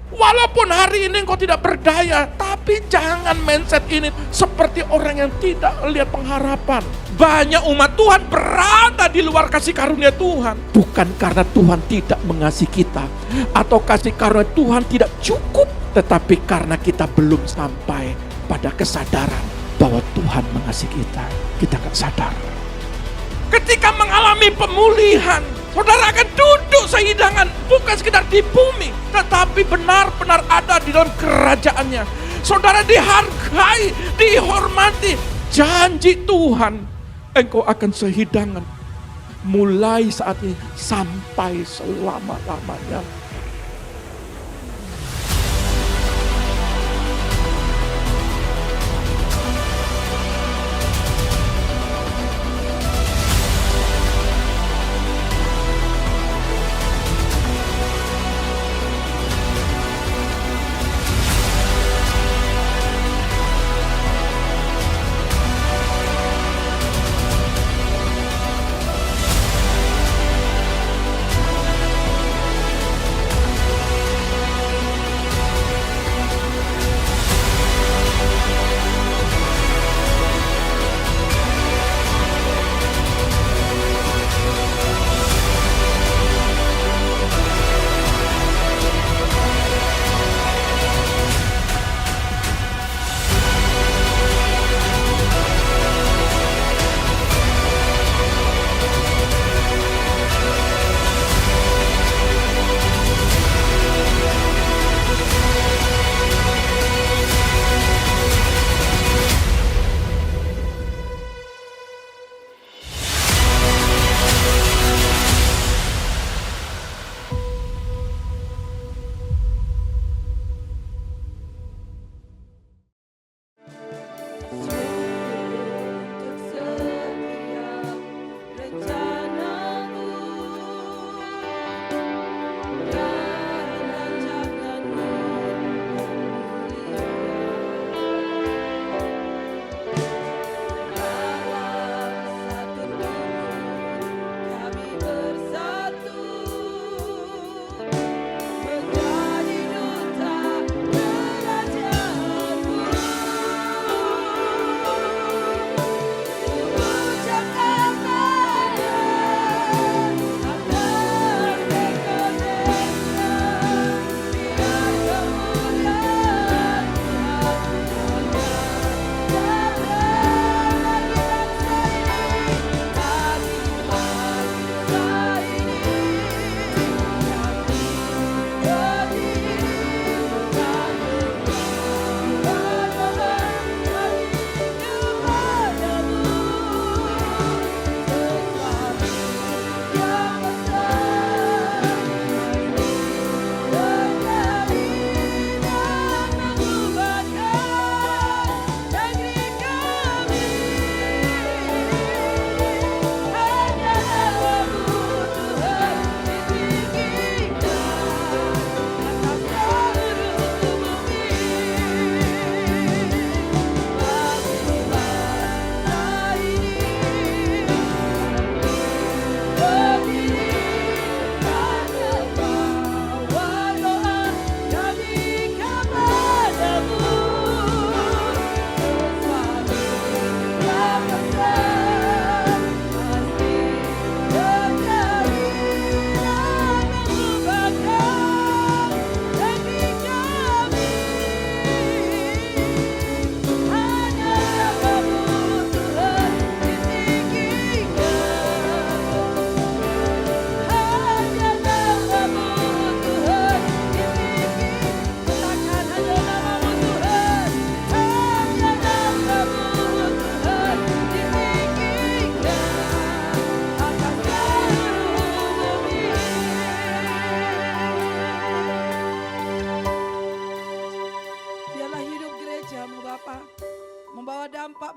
Walaupun hari ini engkau tidak berdaya, tapi jangan mindset ini seperti orang yang tidak lihat pengharapan. Banyak umat Tuhan berada di luar kasih karunia Tuhan. Bukan karena Tuhan tidak mengasihi kita, atau kasih karunia Tuhan tidak cukup, tetapi karena kita belum sampai pada kesadaran bahwa Tuhan mengasihi kita. Kita akan sadar. Ketika mengalami pemulihan, saudara akan duduk sehidangan, bukan sekedar di bumi, tetapi benar-benar ada di dalam kerajaannya. Saudara dihargai, dihormati. Janji Tuhan, engkau akan sehidangan mulai saat ini sampai selama-lamanya.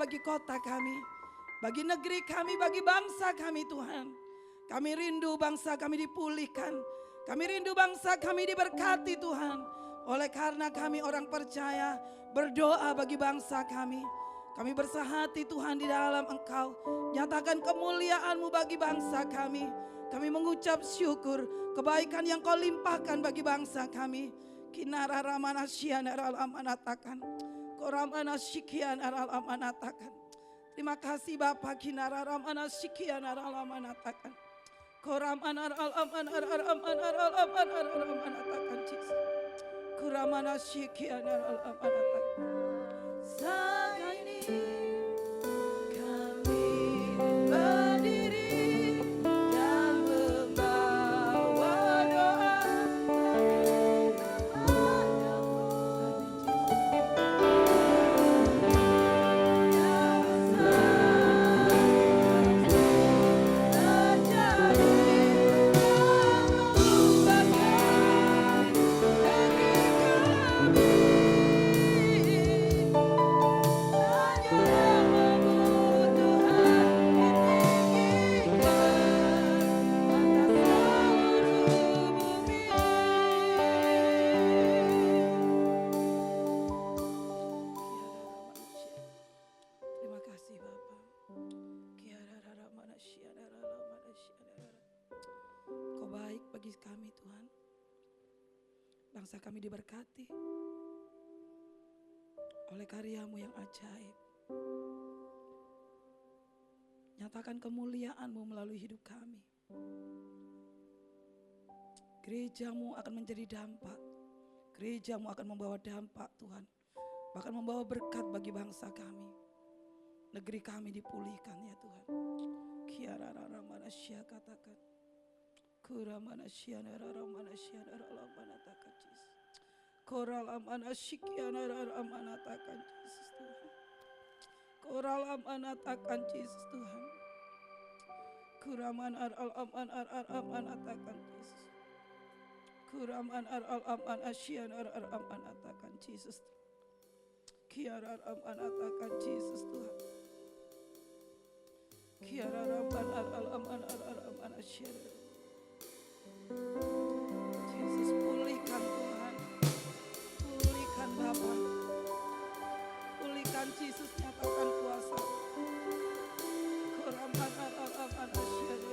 bagi kota kami, bagi negeri kami, bagi bangsa kami Tuhan. Kami rindu bangsa kami dipulihkan. Kami rindu bangsa kami diberkati Tuhan. Oleh karena kami orang percaya, berdoa bagi bangsa kami. Kami bersahati Tuhan di dalam Engkau. Nyatakan kemuliaan-Mu bagi bangsa kami. Kami mengucap syukur kebaikan yang Kau limpahkan bagi bangsa kami. Kinara ramana syiana ralamanatakan. Koramana syikiana ralamanatakan. Terima kasih Bapak. Kinara ramana syikiana ralamanatakan. Koramana ralamanatakan Jesus. Koramana syikiana ralamanatakan. Saat ini kami berdiri dan membawa doa Terima kasih Bapak. Kau baik bagi kami Tuhan. Bangsa kami diberkati oleh karya-Mu yang ajaib. Nyatakan kemuliaan-Mu melalui hidup kami. Gereja-Mu akan menjadi dampak. Gereja-Mu akan membawa dampak Tuhan. Bahkan membawa berkat bagi bangsa kami. Negeri kami dipulihkan ya Tuhan. Kiarara manasya katakan. Kuramanasya naramanasya naramanatakan Jesus. Koralamanasyikiana naramanatakan Jesus Tuhan. Koralamanatakan Jesus Tuhan. Kuraman ar-al-aman Jesus. Kuraman ar-al-aman asyian ar-amanatakan Jesus. Kiara ar-amanatakan Jesus Tuhan. Kiara ar-aman ar-aman asyian. Jesus pulihkan Tuhan. Pulihkan Bapa. Pulihkan Jesus, nyatakan kuasa. Kuraman ar-aman asyian.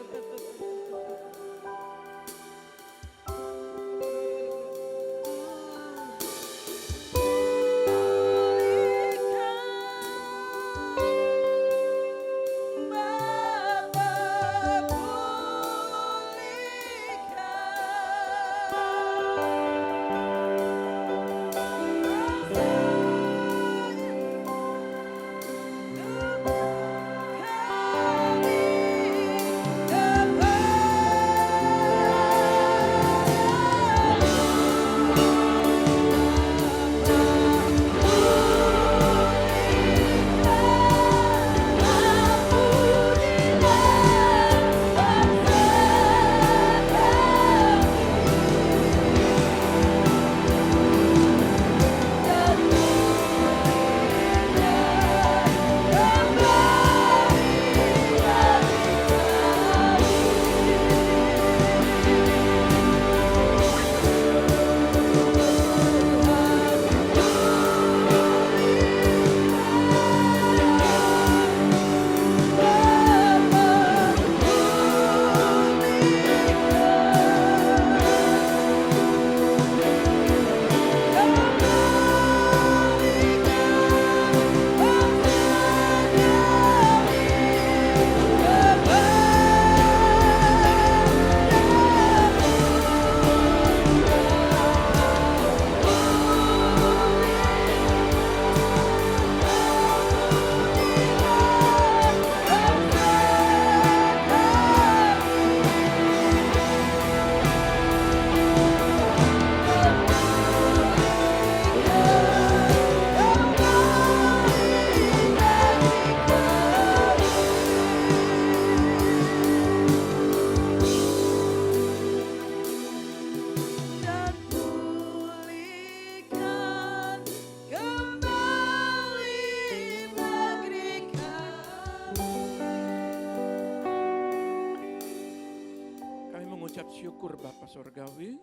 Syukur Bapa Surgawi,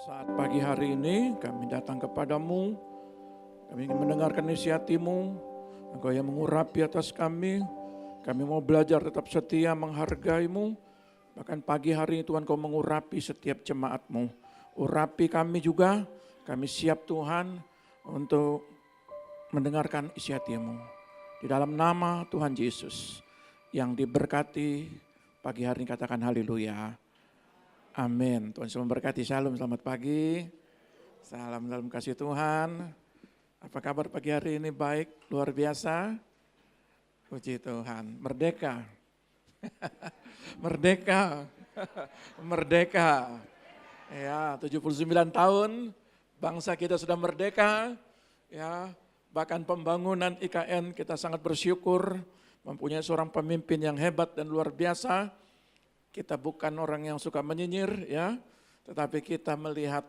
saat pagi hari ini kami datang kepadamu, kami ingin mendengarkan isi hati-Mu, Engkau yang mengurapi atas kami mau belajar tetap setia menghargai-Mu, bahkan pagi hari ini Tuhan Kau mengurapi setiap jemaat-Mu, urapi kami juga Kami siap Tuhan untuk mendengarkan isi hati-Mu. Di dalam nama Tuhan Yesus yang diberkati pagi hari ini katakan haleluya. Amin. Tuhan Yesus memberkati. Shalom, selamat pagi. Salam dalam kasih Tuhan. Apa kabar pagi hari ini? Baik, luar biasa. Puji Tuhan. Merdeka. Merdeka. Merdeka. Ya, 79 tahun bangsa kita sudah merdeka. Ya, bahkan pembangunan IKN kita sangat bersyukur mempunyai seorang pemimpin yang hebat dan luar biasa. Kita bukan orang yang suka menyinyir ya, tetapi kita melihat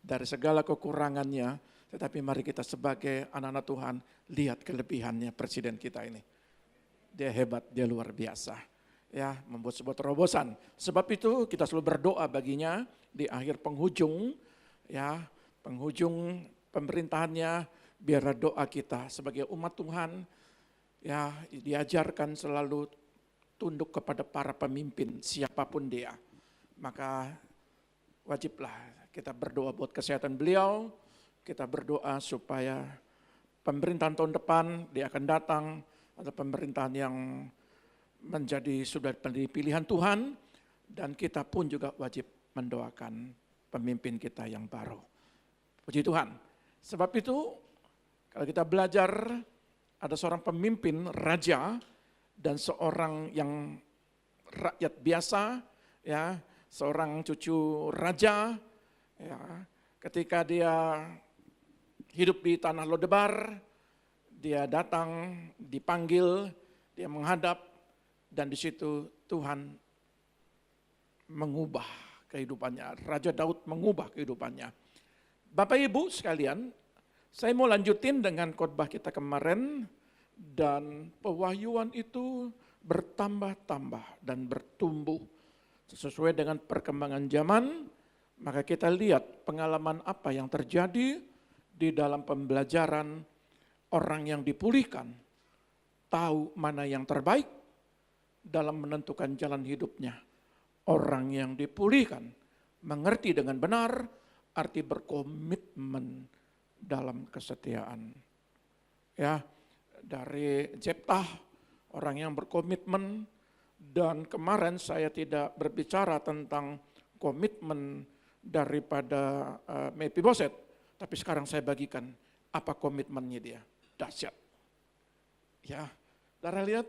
dari segala kekurangannya, tetapi mari kita sebagai anak-anak Tuhan lihat kelebihannya presiden kita ini. Dia hebat, dia luar biasa. Ya, membuat sebuah terobosan. Sebab itu kita selalu berdoa baginya di akhir penghujung ya, penghujung pemerintahannya. Biar doa kita sebagai umat Tuhan ya diajarkan selalu tunduk kepada para pemimpin siapapun dia. Maka wajiblah kita berdoa buat kesehatan beliau, kita berdoa supaya pemerintahan tahun depan dia akan datang atau pemerintahan yang sudah menjadi pilihan Tuhan, dan kita pun juga wajib mendoakan pemimpin kita yang baru. Puji Tuhan. Sebab itu kalau kita belajar, ada seorang pemimpin, raja, dan seorang yang rakyat biasa, ya, seorang cucu raja, ya, ketika dia hidup di tanah Lodebar, dia datang, dipanggil, dia menghadap, dan di situ Tuhan mengubah kehidupannya. Raja Daud mengubah kehidupannya. Bapak Ibu sekalian, saya mau lanjutin dengan khotbah kita kemarin, dan pewahyuan itu bertambah-tambah dan bertumbuh sesuai dengan perkembangan zaman. Maka kita lihat pengalaman apa yang terjadi di dalam pembelajaran orang yang dipulihkan, tahu mana yang terbaik dalam menentukan jalan hidupnya. Orang yang dipulihkan mengerti dengan benar arti berkomitmen dalam kesetiaan. Ya, dari Jeftah, orang yang berkomitmen, dan kemarin saya tidak berbicara tentang komitmen daripada Mephiboset, tapi sekarang saya bagikan apa komitmennya dia. Dahsyat. Ya, saudara lihat,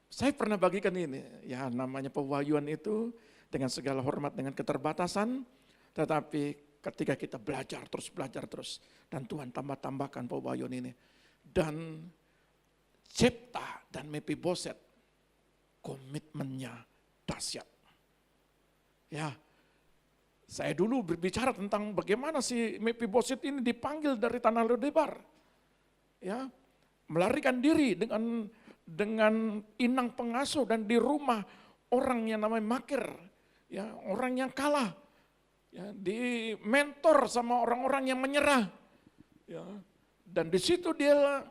saya pernah bagikan ini, ya namanya pewahyuan itu dengan segala hormat, dengan keterbatasan, tetapi ketika kita belajar terus, dan Tuhan tambah-tambahkan pewahyuan ini. Dan Jeftah dan Mephiboset, komitmennya dahsyat. Ya, saya dulu berbicara tentang bagaimana si Mephiboset ini dipanggil dari tanah Lodebar. Ya, melarikan diri dengan inang pengasuh dan di rumah orang yang namanya Makir, ya, orang yang kalah. Ya, di mentor sama orang-orang yang menyerah. Ya, dan di situ dia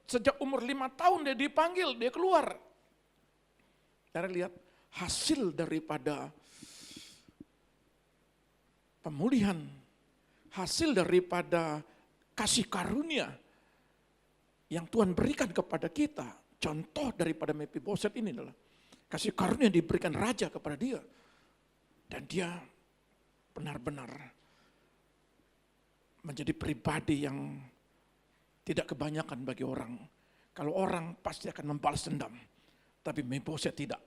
sejak umur 5 tahun dia dipanggil, dia keluar. Kita lihat hasil daripada pemulihan, hasil daripada kasih karunia yang Tuhan berikan kepada kita. Contoh daripada Mephiboset ini adalah kasih karunia yang diberikan raja kepada dia. Dan dia benar-benar menjadi pribadi yang tidak kebanyakan bagi orang. Kalau orang pasti akan membalas dendam, tapi Mephiboset tidak.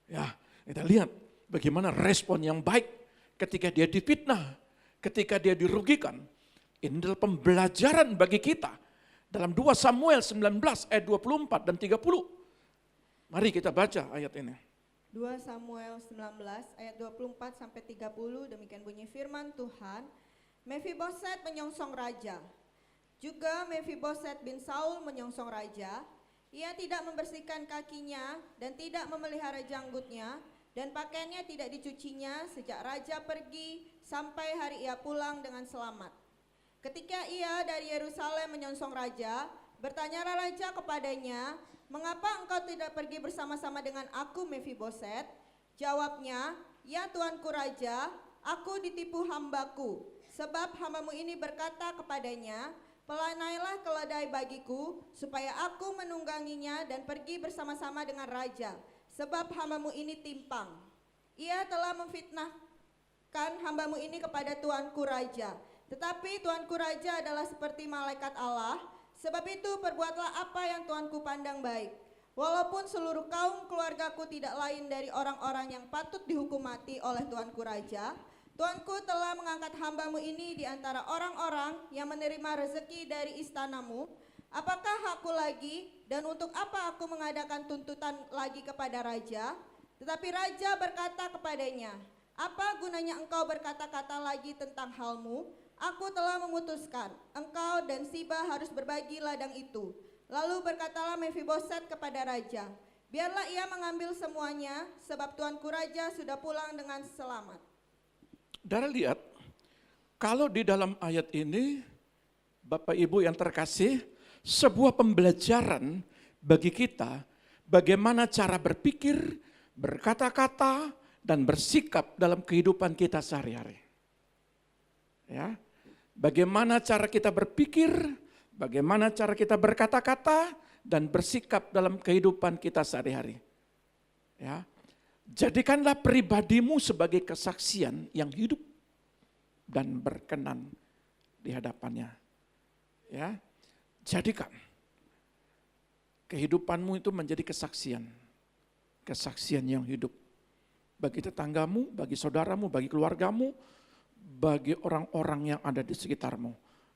Ya, kita lihat bagaimana respon yang baik ketika dia difitnah, ketika dia dirugikan. Ini adalah pembelajaran bagi kita dalam 2 Samuel 19 ayat 24 dan 30. Mari kita baca ayat ini. 2 Samuel 19 ayat 24 sampai 30, demikian bunyi firman Tuhan. Mephiboset menyongsong raja. Juga Mephiboset bin Saul menyongsong raja. Ia tidak membersihkan kakinya dan tidak memelihara janggutnya, dan pakaiannya tidak dicucinya sejak raja pergi sampai hari ia pulang dengan selamat. Ketika ia dari Yerusalem menyongsong raja, bertanyalah raja kepadanya, "Mengapa engkau tidak pergi bersama-sama dengan aku, Mephiboset?" Jawabnya, "Ya Tuanku Raja, aku ditipu hambaku. Sebab hambamu ini berkata kepadanya, pelanailah keledai bagiku, supaya aku menungganginya dan pergi bersama-sama dengan raja. Sebab hambamu ini timpang. Ia telah memfitnahkan hambamu ini kepada tuanku raja. Tetapi tuanku raja adalah seperti malaikat Allah. Sebab itu perbuatlah apa yang tuanku pandang baik. Walaupun seluruh kaum keluargaku tidak lain dari orang-orang yang patut dihukum mati oleh tuanku raja, tuanku telah mengangkat hambamu ini di antara orang-orang yang menerima rezeki dari istanamu. Apakah hakku lagi dan untuk apa aku mengadakan tuntutan lagi kepada raja? Tetapi raja berkata kepadanya, apa gunanya engkau berkata-kata lagi tentang halmu? Aku telah memutuskan, engkau dan Siba harus berbagi ladang itu. Lalu berkatalah Mefiboset kepada raja, biarlah ia mengambil semuanya, sebab tuanku raja sudah pulang dengan selamat. Saudara lihat, kalau di dalam ayat ini, Bapak Ibu yang terkasih, sebuah pembelajaran bagi kita, bagaimana cara berpikir, berkata-kata, dan bersikap dalam kehidupan kita sehari-hari. Ya, bagaimana cara kita berpikir, bagaimana cara kita berkata-kata dan bersikap dalam kehidupan kita sehari-hari. Ya. Jadikanlah pribadimu sebagai kesaksian yang hidup dan berkenan di hadapannya. Ya. Jadikan kehidupanmu itu menjadi kesaksian. Kesaksian yang hidup. Bagi tetanggamu, bagi saudaramu, bagi keluargamu, bagi orang-orang yang ada di sekitarmu.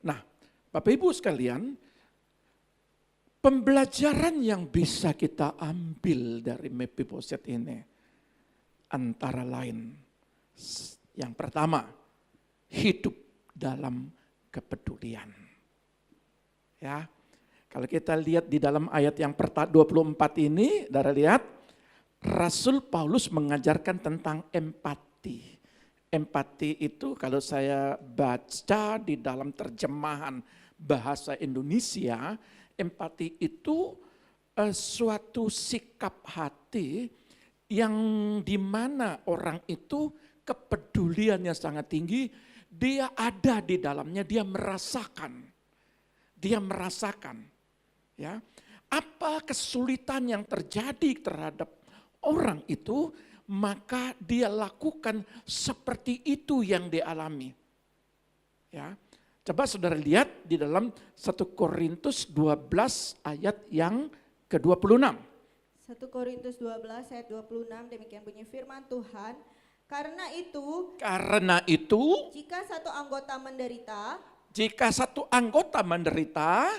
Nah, Bapak Ibu sekalian, pembelajaran yang bisa kita ambil dari Mefiboset ini antara lain, yang pertama, hidup dalam kepedulian. Ya, kalau kita lihat di dalam ayat yang 24 ini, saudara lihat, Rasul Paulus mengajarkan tentang empati. Empati itu kalau saya baca di dalam terjemahan bahasa Indonesia, empati itu suatu sikap hati yang dimana orang itu kepeduliannya sangat tinggi, dia ada di dalamnya, dia merasakan, ya apa kesulitan yang terjadi terhadap orang itu, maka dia lakukan seperti itu yang dialami. Ya. Coba saudara lihat di dalam 1 Korintus 12 ayat yang ke-26. 1 Korintus 12 ayat 26, demikian bunyi firman Tuhan. Karena itu, jika satu anggota menderita,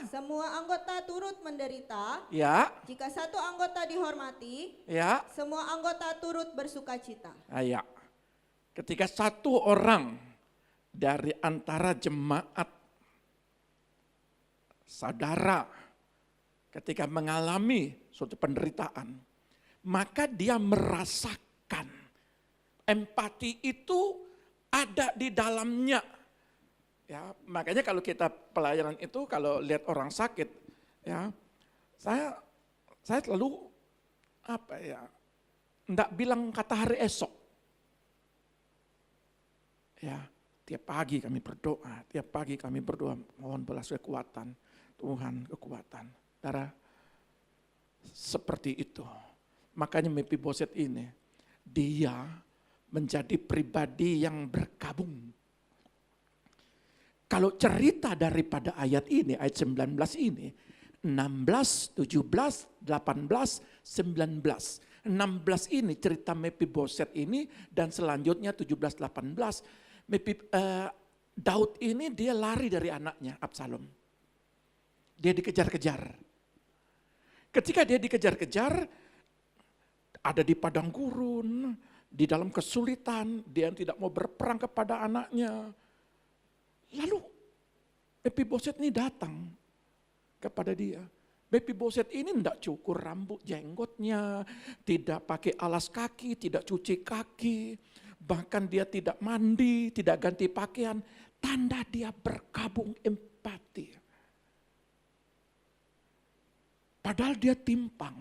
semua anggota turut menderita. Ya. Jika satu anggota dihormati, ya, semua anggota turut bersukacita. Ya. Ketika satu orang dari antara jemaat saudara ketika mengalami suatu penderitaan, maka dia merasakan empati itu ada di dalamnya. Ya, makanya kalau kita pelayanan itu kalau lihat orang sakit, ya saya selalu enggak bilang kata hari esok. Ya, tiap pagi kami berdoa, mohon belas kekuatan, Tuhan kekuatan. Saudara, seperti itu. Makanya Mefiboset ini, dia menjadi pribadi yang berkabung. Kalau cerita daripada ayat ini, ayat 19 ini, 16, 17, 18, 19. 16 ini cerita Mefiboset ini dan selanjutnya 17, 18. Daud ini dia lari dari anaknya Absalom. Dia dikejar-kejar. Ketika dia dikejar-kejar, ada di padang gurun, di dalam kesulitan, dia tidak mau berperang kepada anaknya. Lalu Mefiboset ini datang kepada dia. Mefiboset ini tidak cukur rambut jenggotnya, tidak pakai alas kaki, tidak cuci kaki, bahkan dia tidak mandi, tidak ganti pakaian. Tanda dia berkabung empati. Padahal dia timpang.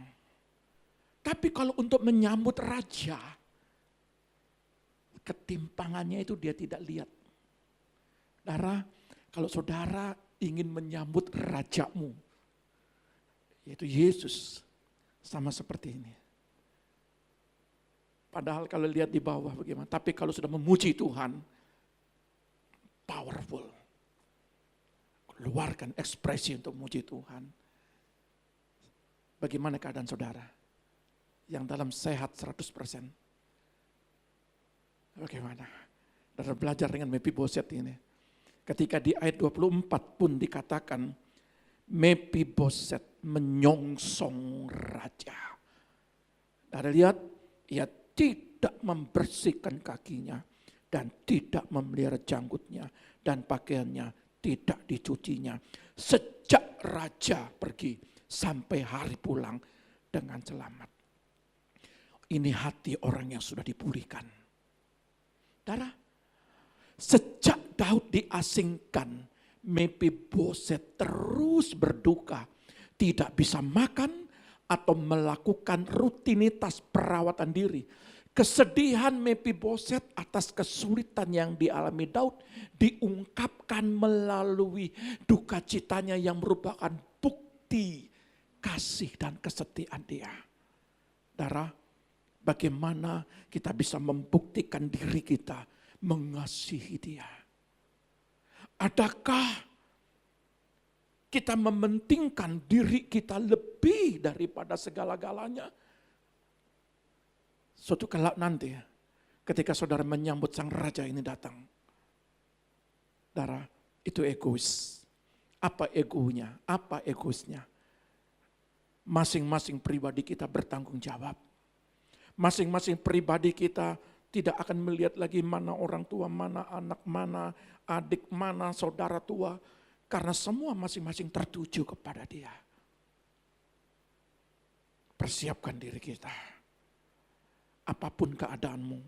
Tapi kalau untuk menyambut raja, ketimpangannya itu dia tidak lihat. Saudara, kalau saudara ingin menyambut rajamu, yaitu Yesus, sama seperti ini. Padahal kalau lihat di bawah bagaimana, tapi kalau sudah memuji Tuhan, powerful. Keluarkan ekspresi untuk memuji Tuhan. Bagaimana keadaan saudara? Yang dalam sehat 100%. Bagaimana? Saudara belajar dengan Mephiboset ini. Ketika di ayat 24 pun dikatakan, Mephiboset menyongsong raja. Saudara lihat, ia tidak membersihkan kakinya dan tidak memelihara janggutnya dan pakaiannya tidak dicucinya. Sejak raja pergi sampai hari pulang dengan selamat. Ini hati orang yang sudah dipulihkan. Saudara, sejak Daud diasingkan, Mephiboset terus berduka. Tidak bisa makan atau melakukan rutinitas perawatan diri. Kesedihan Mephiboset atas kesulitan yang dialami Daud diungkapkan melalui duka citanya yang merupakan bukti kasih dan kesetiaan dia. Saudara, bagaimana kita bisa membuktikan diri kita mengasihi dia? Adakah kita mementingkan diri kita lebih daripada segala-galanya? Suatu kelak nanti, ketika saudara menyambut sang raja ini datang, saudara, itu egois. Apa egonya? Apa egoisnya? Masing-masing pribadi kita bertanggung jawab. Masing-masing pribadi kita tidak akan melihat lagi mana orang tua, mana anak, mana adik, mana saudara tua. Karena semua masing-masing tertuju kepada dia. Persiapkan diri kita. Apapun keadaanmu,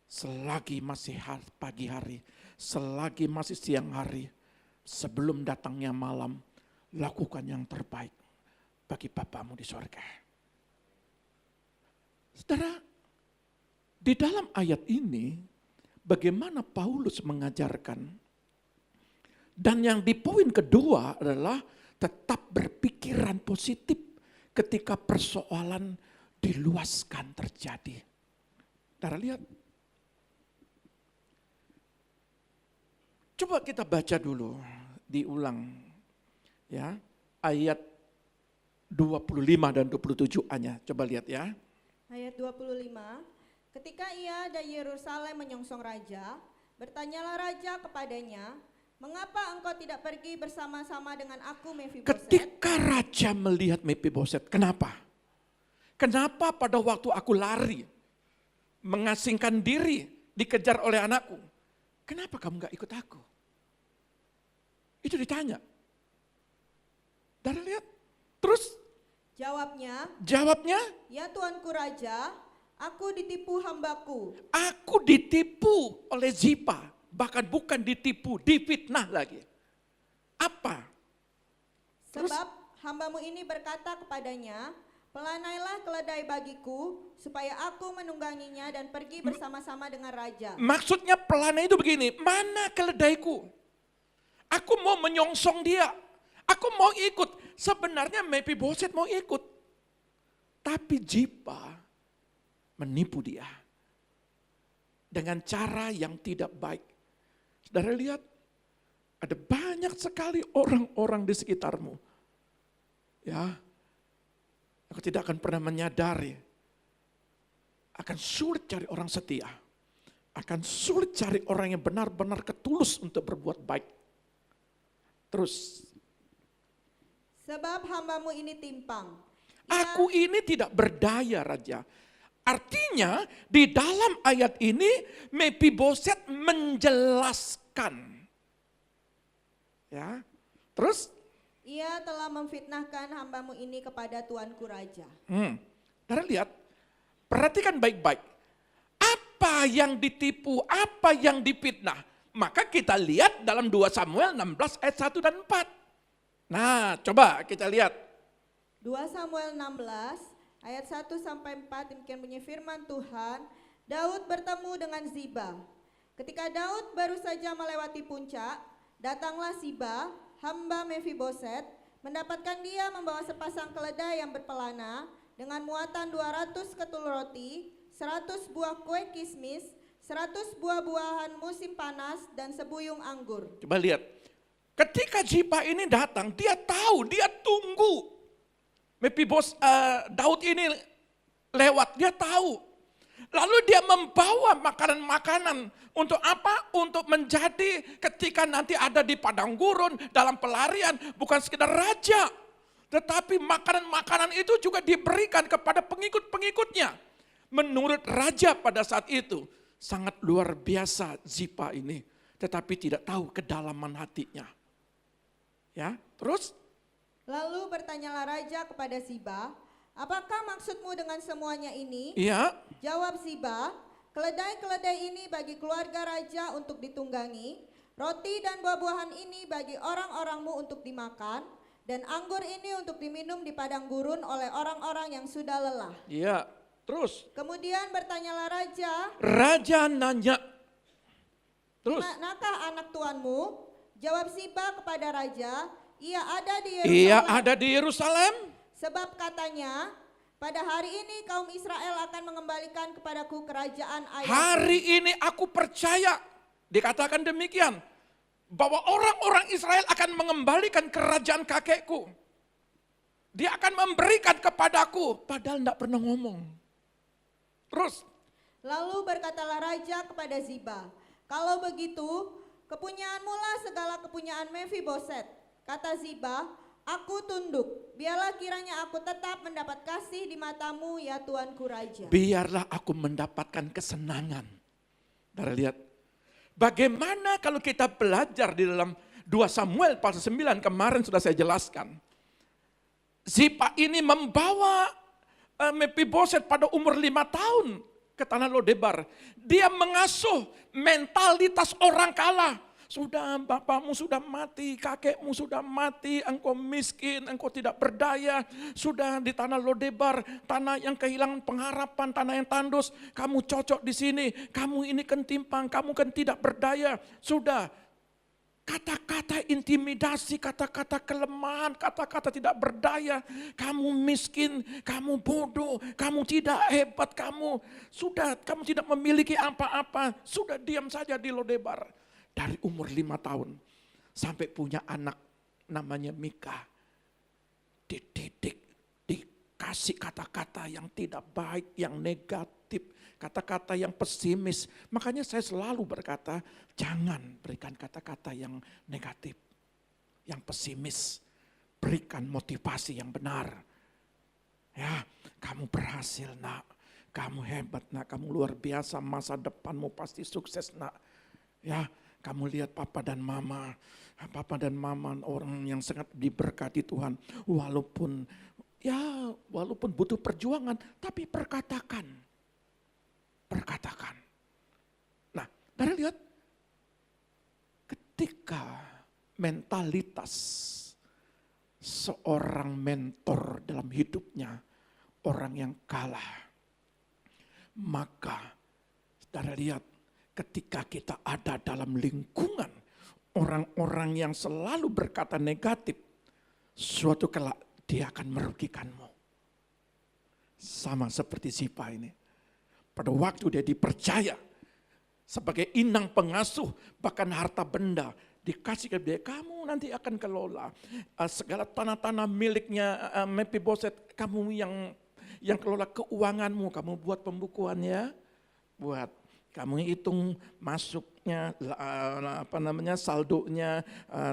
selagi masih pagi hari, selagi masih siang hari, sebelum datangnya malam, lakukan yang terbaik bagi Bapamu di sorga. Saudara, di dalam ayat ini, bagaimana Paulus mengajarkan, dan yang di poin kedua adalah tetap berpikiran positif ketika persoalan diluaskan terjadi. Saudara lihat. Coba kita baca dulu, diulang. Ya, ayat 25 dan 27a-nya. Coba lihat ya. Ayat 25, ketika ia dari Yerusalem menyongsong raja, bertanyalah raja kepadanya, mengapa engkau tidak pergi bersama-sama dengan aku, Mephiboset? Ketika raja melihat Mephiboset, kenapa? Kenapa pada waktu aku lari, mengasingkan diri, dikejar oleh anakku, kenapa kamu gak ikut aku? Itu ditanya. Dan lihat, terus jawabnya, ya Tuanku Raja, aku ditipu hambaku. Aku ditipu oleh Zipa, bahkan bukan ditipu, difitnah lagi. Apa? Sebab hambamu ini berkata kepadanya, pelanailah keledai bagiku, supaya aku menungganginya dan pergi bersama-sama dengan raja. Maksudnya pelanai itu begini, mana keledaiku? Aku mau menyongsong dia, aku mau ikut. Sebenarnya Mephiboset mau ikut. Tapi Zipa menipu dia. Dengan cara yang tidak baik. Saudara lihat, ada banyak sekali orang-orang di sekitarmu. Ya, aku tidak akan pernah menyadari, akan sulit cari orang setia. Akan sulit cari orang yang benar-benar ketulus untuk berbuat baik. Terus. Sebab hambamu ini timpang. Aku ini tidak berdaya, Raja. Artinya di dalam ayat ini Mephiboset menjelaskan. Ya, terus. Ia telah memfitnahkan hambamu ini kepada Tuanku Raja. Saudara lihat, perhatikan baik-baik. Apa yang ditipu, apa yang difitnah. Maka kita lihat dalam 2 Samuel 16 ayat 1 dan 4. Nah, coba kita lihat. 2 Samuel 16 ayat 1 sampai 4, demikian bunyi firman Tuhan. Daud bertemu dengan Ziba. Ketika Daud baru saja melewati puncak, datanglah Siba, hamba Mefiboset, mendapatkan dia membawa sepasang keledai yang berpelana dengan muatan 200 ketul roti, 100 buah kue kismis, 100 buah-buahan musim panas, dan sebuyung anggur. Coba lihat, ketika Ziba ini datang, dia tahu, dia tunggu. Daud ini lewat, dia tahu. Lalu dia membawa makanan-makanan untuk apa? Untuk menjadi ketika nanti ada di padang gurun, dalam pelarian, bukan sekedar raja. Tetapi makanan-makanan itu juga diberikan kepada pengikut-pengikutnya. Menurut raja pada saat itu, sangat luar biasa Ziba ini. Tetapi tidak tahu kedalaman hatinya. Ya, terus? Lalu bertanyalah raja kepada Siba, apakah maksudmu dengan semuanya ini? Iya. Jawab Siba, keledai-keledai ini bagi keluarga raja untuk ditunggangi, roti dan buah-buahan ini bagi orang-orangmu untuk dimakan, dan anggur ini untuk diminum di padang gurun oleh orang-orang yang sudah lelah. Iya, terus? Kemudian bertanyalah raja, Raja nanya, terus? manakah anak tuanmu? Jawab Siba kepada raja, ia ada di Ia Yerusalem. ada di Yerusalem. Sebab katanya, pada hari ini kaum Israel akan mengembalikan kepadaku kerajaan ayahku. Hari ini aku percaya, dikatakan demikian, bahwa orang-orang Israel akan mengembalikan kerajaan kakekku. Dia akan memberikan kepadaku, padahal tidak pernah ngomong. Terus, Lalu berkatalah raja kepada Ziba, kalau begitu, kepunyaanmu lah segala kepunyaan Mefiboset. Kata Ziba, aku tunduk, biarlah kiranya aku tetap mendapat kasih di matamu ya Tuanku Raja. biarlah aku mendapatkan kesenangan. Saudara lihat, bagaimana kalau kita belajar di dalam 2 Samuel pasal 9 kemarin sudah saya jelaskan. Ziba ini membawa Mefiboset pada umur 5 tahun ke tanah Lodebar. Dia mengasuh mentalitas orang kalah. Sudah bapakmu sudah mati, kakekmu sudah mati, engkau miskin, engkau tidak berdaya. Sudah di tanah Lodebar, tanah yang kehilangan pengharapan, tanah yang tandus. Kamu cocok di sini, kamu ini kan timpang, kamu kan tidak berdaya. Sudah, kata-kata intimidasi, kata-kata kelemahan, kata-kata tidak berdaya. Kamu miskin, kamu bodoh, kamu tidak hebat, kamu tidak memiliki apa-apa. Sudah diam saja di Lodebar. Dari umur 5 tahun sampai punya anak namanya Mika. Dididik, dikasih kata-kata yang tidak baik, yang negatif, kata-kata yang pesimis. Makanya saya selalu berkata, jangan berikan kata-kata yang negatif, yang pesimis. Berikan motivasi yang benar. Ya, kamu berhasil nak, kamu hebat nak, kamu luar biasa, masa depanmu pasti sukses nak. Ya, kamu lihat papa dan mama orang yang sangat diberkati Tuhan. Walaupun butuh perjuangan, tapi perkatakan. Nah, dari lihat, ketika mentalitas seorang mentor dalam hidupnya, orang yang kalah, maka saudara lihat, ketika kita ada dalam lingkungan orang-orang yang selalu berkata negatif, suatu kelak dia akan merugikanmu. Sama seperti Ziba ini. Pada waktu dia dipercaya sebagai inang pengasuh, bahkan harta benda dikasih ke dia, kamu nanti akan kelola. Segala tanah-tanah miliknya Mefiboset, kamu yang kelola keuanganmu, kamu buat pembukuannya, kamu hitung masuknya, saldonya,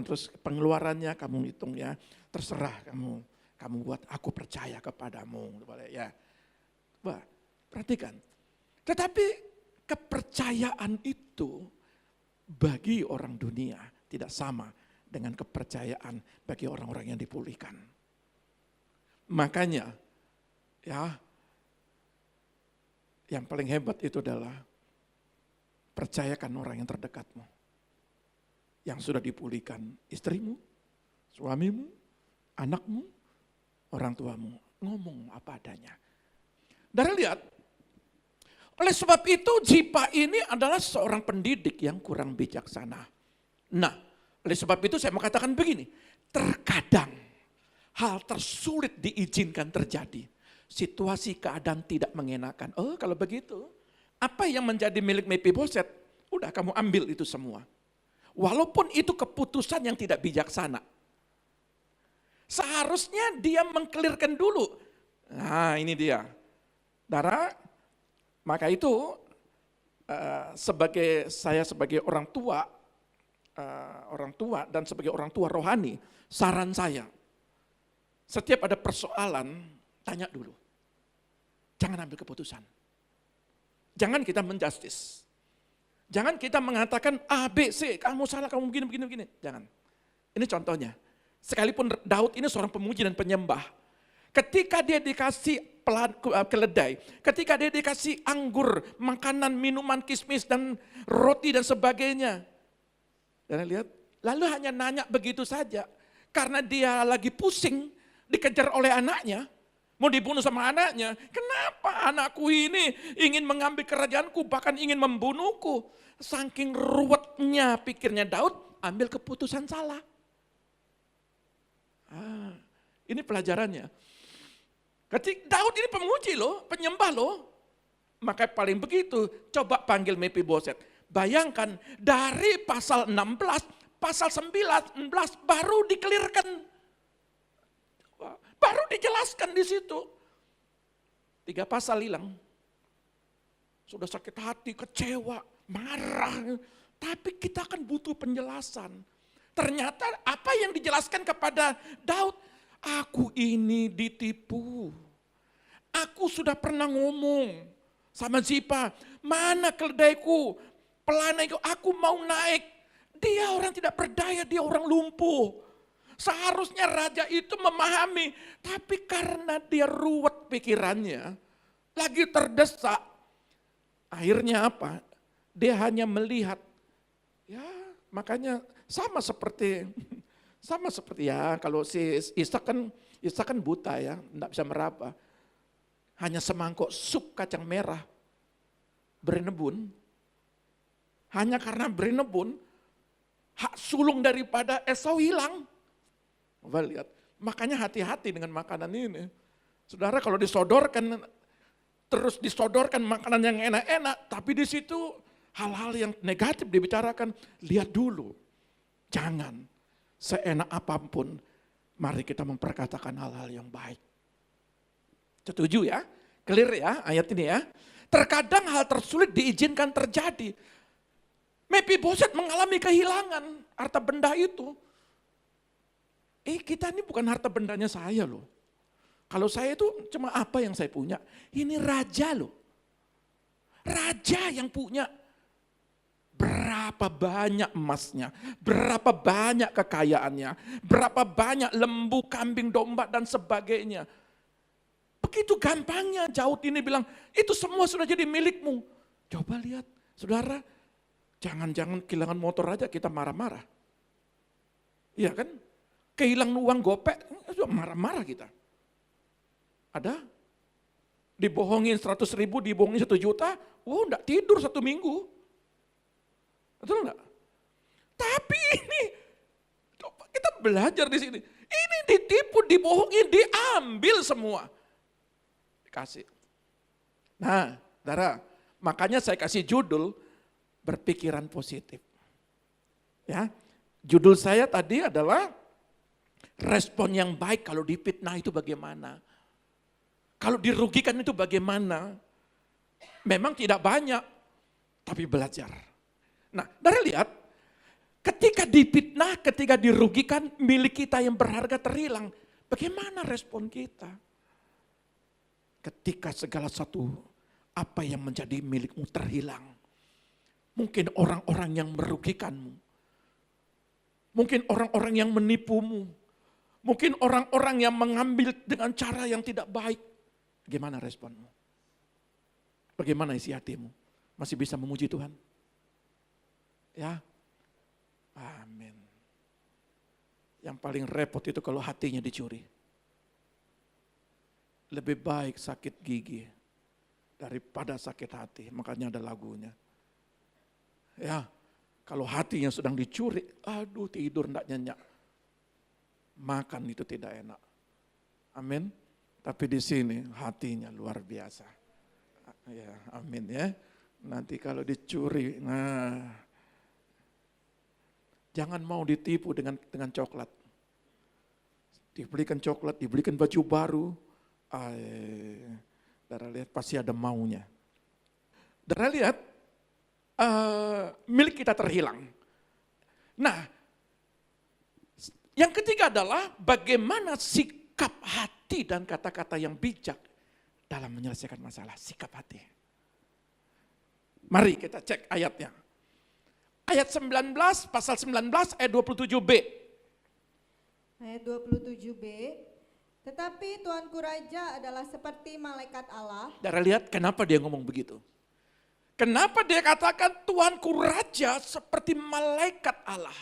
terus pengeluarannya kamu hitung ya. Terserah kamu buat, aku percaya kepadamu. Ya. Wah, perhatikan. Tetapi kepercayaan itu bagi orang dunia tidak sama dengan kepercayaan bagi orang-orang yang dipulihkan. Makanya, ya, yang paling hebat itu adalah percayakan orang yang terdekatmu, yang sudah dipulihkan, istrimu, suamimu, anakmu, orang tuamu. Ngomong apa adanya. Saudara lihat, Oleh sebab itu Zipa ini adalah seorang pendidik yang kurang bijaksana. Nah, oleh sebab itu saya mau katakan begini, terkadang hal tersulit diizinkan terjadi. Situasi keadaan tidak mengenakan. Oh kalau begitu, apa yang menjadi milik Mephiboset, udah kamu ambil itu semua. Walaupun itu keputusan yang tidak bijaksana. Seharusnya dia mengkelirkan dulu. Nah ini dia. Saudara, maka itu saya sebagai orang tua dan sebagai orang tua rohani, saran saya, setiap ada persoalan, tanya dulu. Jangan ambil keputusan. Jangan kita menjustis. Jangan kita mengatakan A, B, C, kamu salah, kamu begini. Jangan. Ini contohnya. Sekalipun Daud ini seorang pemuji dan penyembah. Ketika dia dikasih keledai, ketika dia dikasih anggur, makanan, minuman, kismis, dan roti dan sebagainya. Dan lihat, lalu hanya nanya begitu saja. Karena dia lagi pusing, dikejar oleh anaknya. Mau dibunuh sama anaknya. Kenapa anakku ini ingin mengambil kerajaanku, bahkan ingin membunuhku. Saking ruwetnya pikirnya Daud, ambil keputusan salah. Ini pelajarannya. Ketika Daud ini pemuji loh, penyembah loh. Maka paling begitu, coba panggil Mephiboset. Bayangkan dari pasal 16, pasal 19 baru dikelirkan. Baru dijelaskan di situ. 3 pasal hilang. Sudah sakit hati, kecewa, marah. Tapi kita kan butuh penjelasan. Ternyata apa yang dijelaskan kepada Daud, aku ini ditipu. Aku sudah pernah ngomong sama Zipa, mana keledaiku, pelanaiku, aku mau naik. Dia orang tidak berdaya, dia orang lumpuh. Seharusnya raja itu memahami, tapi karena dia ruwet pikirannya, lagi terdesak, akhirnya apa? Dia hanya melihat, ya makanya sama seperti ya kalau si Ishak kan buta ya, enggak bisa meraba. Hanya semangkok sup kacang merah berenebun. Hanya karena berenebun, hak sulung daripada Esau hilang. Coba lihat, makanya hati-hati dengan makanan ini. Saudara kalau disodorkan, terus disodorkan makanan yang enak-enak, tapi di situ hal-hal yang negatif dibicarakan, lihat dulu. Jangan seenak apapun, mari kita memperkatakan hal-hal yang baik. Setuju ya? Clear ya ayat ini ya? Terkadang hal tersulit diizinkan terjadi. Mephiboset mengalami kehilangan harta benda itu. Kita ini bukan harta bendanya saya loh. Kalau saya itu cuma apa yang saya punya. Ini raja loh. Raja yang punya. Berapa banyak emasnya, berapa banyak kekayaannya, berapa banyak lembu, kambing, domba dan sebagainya. Begitu gampangnya Daud ini bilang, itu semua sudah jadi milikmu. Coba lihat, saudara, jangan-jangan kehilangan motor aja kita marah-marah. Iya kan? Kehilangan uang gopek, marah-marah kita. Ada? Dibohongin 100.000, dibohongin 1 juta, enggak tidur 1 minggu. Betul enggak? Tapi ini, coba kita belajar di sini. Ini ditipu, dibohongin, diambil semua. Dikasih. Nah, saudara, makanya saya kasih judul, berpikiran positif. Ya, judul saya tadi adalah, respon yang baik kalau difitnah itu bagaimana? Kalau dirugikan itu bagaimana? Memang tidak banyak, tapi belajar. Nah, dari lihat, ketika difitnah, ketika dirugikan, milik kita yang berharga terhilang. Bagaimana respon kita? Ketika segala satu apa yang menjadi milikmu terhilang. Mungkin orang-orang yang merugikanmu. Mungkin orang-orang yang menipumu. Mungkin orang-orang yang mengambil dengan cara yang tidak baik. Bagaimana responmu? Bagaimana isi hatimu? Masih bisa memuji Tuhan? Ya, amin. Yang paling repot itu kalau hatinya dicuri. Lebih baik sakit gigi daripada sakit hati. Makanya ada lagunya. Ya, kalau hatinya sedang dicuri, aduh tidur enggak nyenyak. Makan itu tidak enak. Amin. Tapi di sini hatinya luar biasa. Ya, amin ya. Nanti kalau dicuri, jangan mau ditipu dengan coklat. Dibelikan coklat, dibelikan baju baru, Dara lihat pasti ada maunya. Dara lihat milik kita terhilang. Nah, yang ketiga adalah bagaimana sikap hati dan kata-kata yang bijak dalam menyelesaikan masalah. Sikap hati. Mari kita cek ayatnya. Ayat 19, pasal 19 ayat 27b. Ayat 27b. Tetapi Tuanku Raja adalah seperti malaikat Allah. Dara lihat kenapa dia ngomong begitu. Kenapa dia katakan Tuanku Raja seperti malaikat Allah.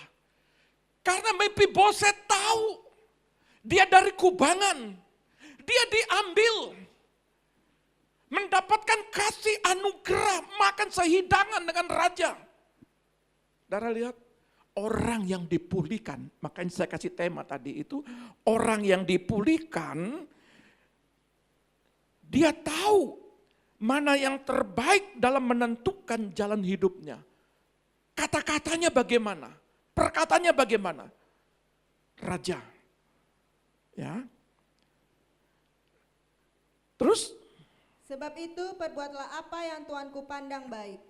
Karena Mephiboset tahu dia dari kubangan. Dia diambil. Mendapatkan kasih anugerah, makan sehidangan dengan raja. Dara lihat, orang yang dipulihkan, makanya saya kasih tema tadi itu, orang yang dipulihkan, dia tahu mana yang terbaik dalam menentukan jalan hidupnya. Kata-katanya bagaimana, perkataannya bagaimana. Raja. Ya. Terus, Sebab itu perbuatlah apa yang Tuanku pandang baik.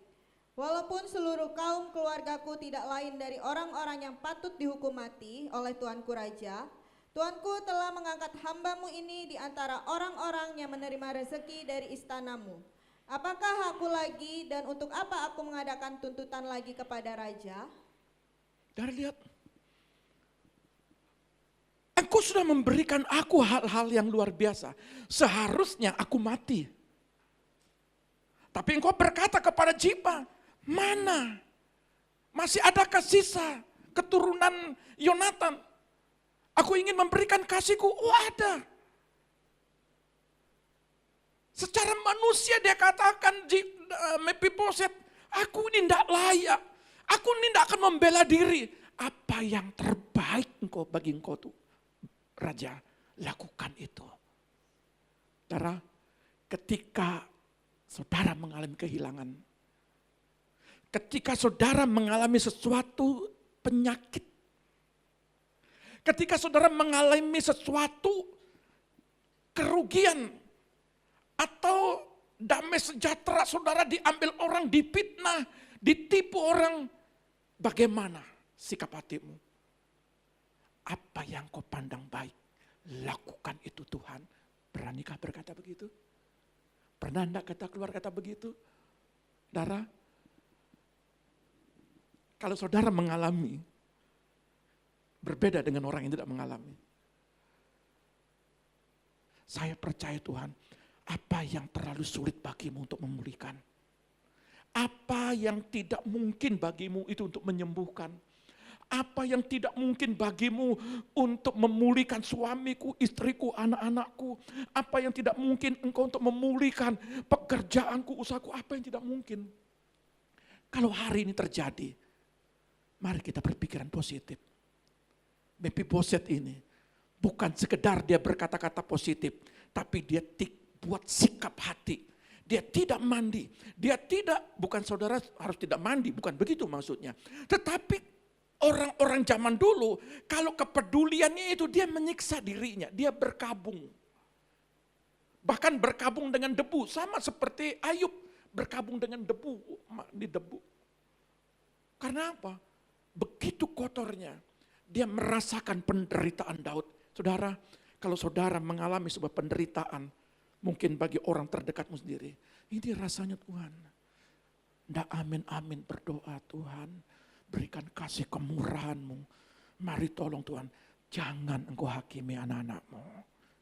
Walaupun seluruh kaum keluargaku tidak lain dari orang-orang yang patut dihukum mati oleh Tuanku Raja, Tuanku telah mengangkat hambamu ini di antara orang-orang yang menerima rezeki dari istanamu. Apakah aku lagi dan untuk apa aku mengadakan tuntutan lagi kepada Raja? Dari lihat, Engkau sudah memberikan aku hal-hal yang luar biasa. Seharusnya aku mati. Tapi engkau berkata kepada Ziba, mana? Masih adakah sisa keturunan Yonatan? Aku ingin memberikan kasihku. Oh ada. Secara manusia dia katakan Mephiboset, aku ini tidak layak. Aku ini tidak akan membela diri. Apa yang terbaik engkau bagi engkau tuh, Raja, lakukan itu. Saudara, ketika saudara mengalami kehilangan, ketika saudara mengalami sesuatu penyakit, ketika saudara mengalami sesuatu kerugian, atau damai sejahtera saudara diambil orang, difitnah, ditipu orang, bagaimana sikap hatimu? Apa yang kau pandang baik, lakukan itu Tuhan. Beranikah berkata begitu? Pernah enggak kita keluar kata begitu? Saudara, kalau saudara mengalami, berbeda dengan orang yang tidak mengalami. Saya percaya Tuhan, apa yang terlalu sulit bagimu untuk memulihkan? Apa yang tidak mungkin bagimu itu untuk menyembuhkan? Apa yang tidak mungkin bagimu untuk memulihkan suamiku, istriku, anak-anakku? Apa yang tidak mungkin engkau untuk memulihkan pekerjaanku, usahaku? Apa yang tidak mungkin? Kalau hari ini terjadi, mari kita berpikiran positif. Mephiboset ini bukan sekedar dia berkata-kata positif, tapi dia buat sikap hati. Dia tidak mandi, dia tidak, bukan saudara harus tidak mandi, bukan begitu maksudnya. Tetapi orang-orang zaman dulu, kalau kepeduliannya itu dia menyiksa dirinya, dia berkabung. Bahkan berkabung dengan debu, sama seperti Ayub berkabung dengan debu, di debu. Karena apa? Begitu kotornya, dia merasakan penderitaan Daud. Saudara, kalau saudara mengalami sebuah penderitaan, mungkin bagi orang terdekatmu sendiri, ini rasanya Tuhan. Nggak amin-amin berdoa Tuhan. Berikan kasih kemurahan-Mu. Mari tolong Tuhan, jangan Engkau hakimi anak-anak-Mu.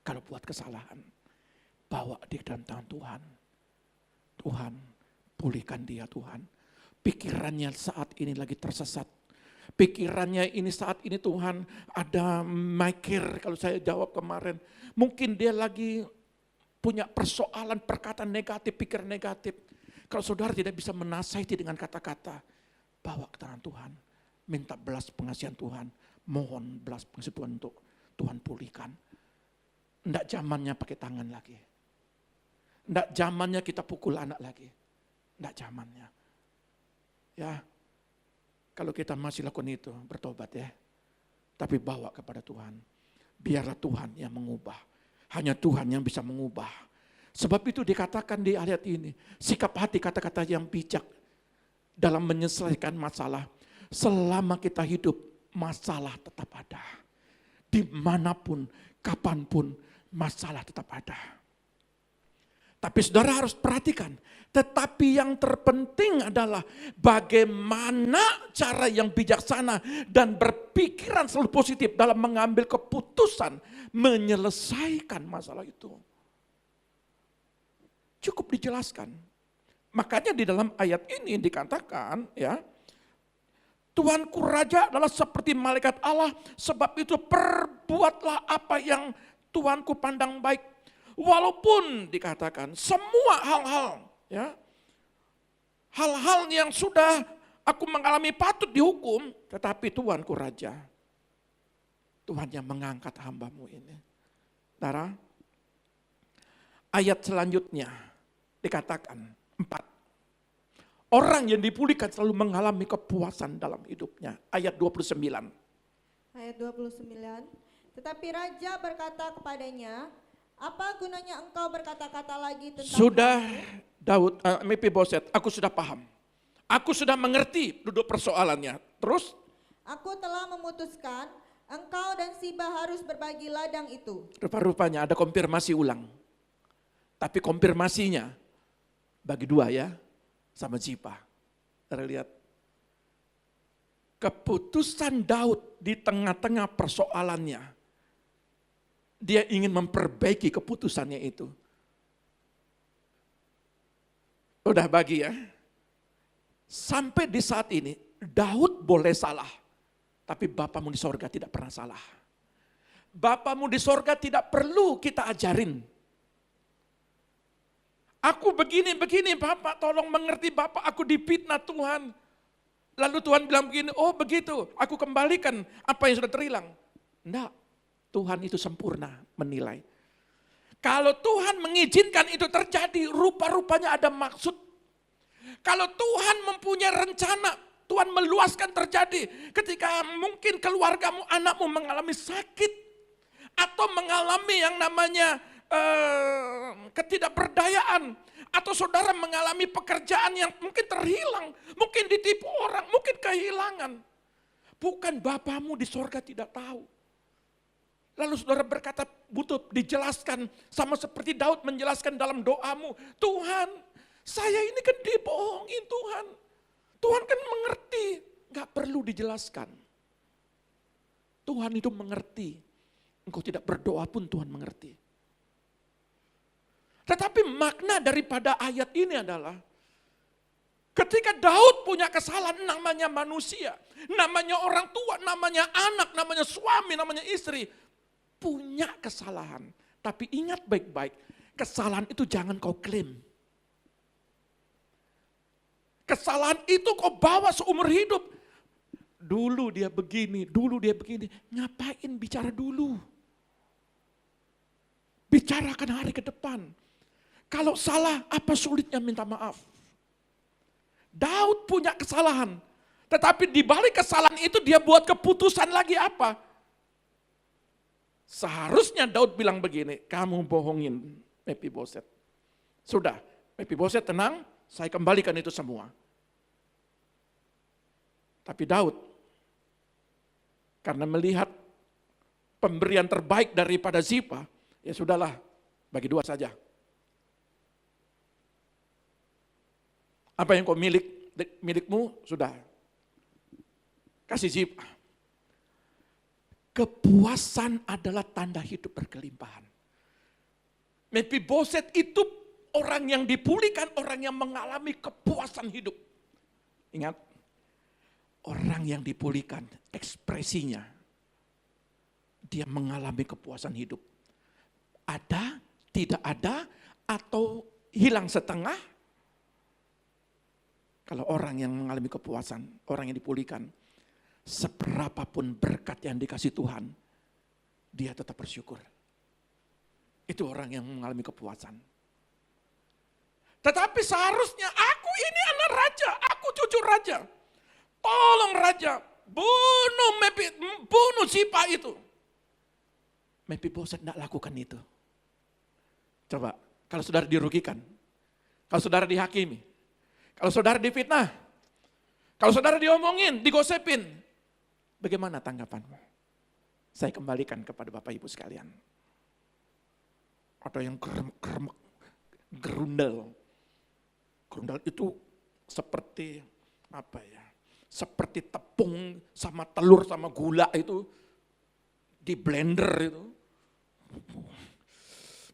Kalau buat kesalahan, bawa dia dalam tangan Tuhan. Tuhan, pulihkan dia Tuhan. Pikirannya saat ini lagi tersesat. Pikirannya ini saat ini Tuhan ada mikir, kalau saya jawab kemarin. Mungkin dia lagi punya persoalan, perkataan negatif, pikiran negatif. Kalau saudara tidak bisa menasihati dengan kata-kata, bawa ke tangan Tuhan. Minta belas pengasihan Tuhan. Mohon belas pengasihan Tuhan untuk Tuhan pulihkan. Enggak zamannya pakai tangan lagi. Enggak zamannya kita pukul anak lagi. Enggak zamannya. Ya, kalau kita masih lakukan itu, bertobat ya. Tapi bawa kepada Tuhan. Biarlah Tuhan yang mengubah. Hanya Tuhan yang bisa mengubah. Sebab itu dikatakan di ayat ini, sikap hati kata-kata yang bijak dalam menyelesaikan masalah. Selama kita hidup, masalah tetap ada. Dimanapun, kapanpun, masalah tetap ada. Tapi saudara harus perhatikan, tetapi yang terpenting adalah bagaimana cara yang bijaksana dan berpikiran selalu positif dalam mengambil keputusan menyelesaikan masalah itu. Cukup dijelaskan. Makanya di dalam ayat ini dikatakan ya, Tuanku Raja adalah seperti malaikat Allah, sebab itu perbuatlah apa yang Tuanku pandang baik. Walaupun dikatakan semua hal-hal ya, hal-hal yang sudah aku mengalami patut dihukum, tetapi Tuanku Raja, Tuhan yang mengangkat hambamu ini. Saudara, ayat selanjutnya dikatakan 4. Orang yang dipulihkan selalu mengalami kepuasan dalam hidupnya. Ayat 29. Ayat 29. Tetapi raja berkata kepadanya, apa gunanya engkau berkata-kata lagi tentang Sudah aku? Daud, Mephiboset, aku sudah paham. Aku sudah mengerti duduk persoalannya. Terus? Aku telah memutuskan engkau dan Siba harus berbagi ladang itu. Rupa-rupanya ada konfirmasi ulang. Tapi konfirmasinya bagi dua ya, sama Ziba. Kita lihat. Keputusan Daud di tengah-tengah persoalannya. Dia ingin memperbaiki keputusannya itu. Udah bagi ya. Sampai di saat ini, Daud boleh salah. Tapi Bapamu di sorga tidak pernah salah. Bapamu di sorga tidak perlu kita ajarin. Aku begini, Bapak, tolong mengerti Bapak, aku difitnah Tuhan. Lalu Tuhan bilang begini, oh begitu, aku kembalikan apa yang sudah terhilang. Enggak, Tuhan itu sempurna menilai. Kalau Tuhan mengizinkan itu terjadi, rupa-rupanya ada maksud. Kalau Tuhan mempunyai rencana, Tuhan meluaskan terjadi. Ketika mungkin keluargamu, anakmu mengalami sakit, atau mengalami yang namanya ketidakberdayaan, atau saudara mengalami pekerjaan yang mungkin terhilang, mungkin ditipu orang, mungkin kehilangan. Bukan Bapamu di sorga tidak tahu. Lalu saudara berkata butuh dijelaskan sama seperti Daud menjelaskan dalam doamu, Tuhan saya ini kan dibohongin Tuhan. Tuhan kan mengerti, gak perlu dijelaskan. Tuhan itu mengerti, engkau tidak berdoa pun Tuhan mengerti. Tetapi makna daripada ayat ini adalah ketika Daud punya kesalahan, namanya manusia, namanya orang tua, namanya anak, namanya suami, namanya istri, punya kesalahan. Tapi ingat baik-baik, kesalahan itu jangan kau klaim. Kesalahan itu kau bawa seumur hidup. Dulu dia begini, ngapain bicara dulu? Bicarakan hari ke depan. Kalau salah, apa sulitnya minta maaf? Daud punya kesalahan. Tetapi di balik kesalahan itu dia buat keputusan lagi apa? Seharusnya Daud bilang begini, kamu bohongin Mephiboset. Sudah, Mephiboset tenang, saya kembalikan itu semua. Tapi Daud, karena melihat pemberian terbaik daripada Ziba, ya sudahlah, bagi dua saja. Apa yang kau milikmu sudah kasih Ziba. Kepuasan adalah tanda hidup berkelimpahan. Mephiboset itu orang yang dipulihkan, orang yang mengalami kepuasan hidup. Ingat, orang yang dipulihkan ekspresinya, dia mengalami kepuasan hidup. Ada tidak ada atau hilang setengah. Kalau orang yang mengalami kepuasan, orang yang dipulihkan, seberapapun berkat yang dikasih Tuhan, dia tetap bersyukur. Itu orang yang mengalami kepuasan. Tetapi seharusnya aku ini anak raja, aku cucu raja. Tolong raja, bunuh Zipa itu. Mephiboset tidak lakukan itu. Coba, kalau saudara dirugikan, kalau saudara dihakimi, kalau saudara difitnah, kalau saudara diomongin, digosipin, bagaimana tanggapanmu? Saya kembalikan kepada Bapak Ibu sekalian. Ada yang gerundel. Gerundel itu seperti apa ya? Seperti tepung sama telur sama gula itu di blender itu.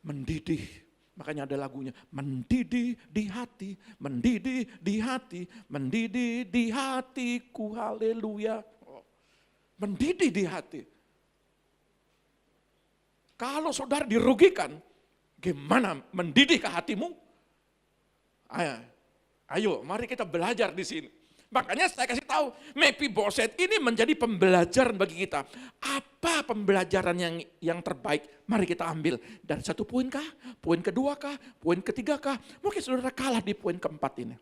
Mendidih. Makanya ada lagunya, mendidih di hati, mendidih di hati, mendidih di hatiku, haleluya. Mendidih di hati. Kalau saudara dirugikan, gimana mendidih ke hatimu? Ayo, mari kita belajar di sini. Makanya saya kasih tahu, Mephiboset ini menjadi pembelajaran bagi kita. Apa pembelajaran yang terbaik? Mari kita ambil. Dari satu poin kah? Poin kedua kah? Poin ketiga kah? Mungkin saudara kalah di poin keempat ini.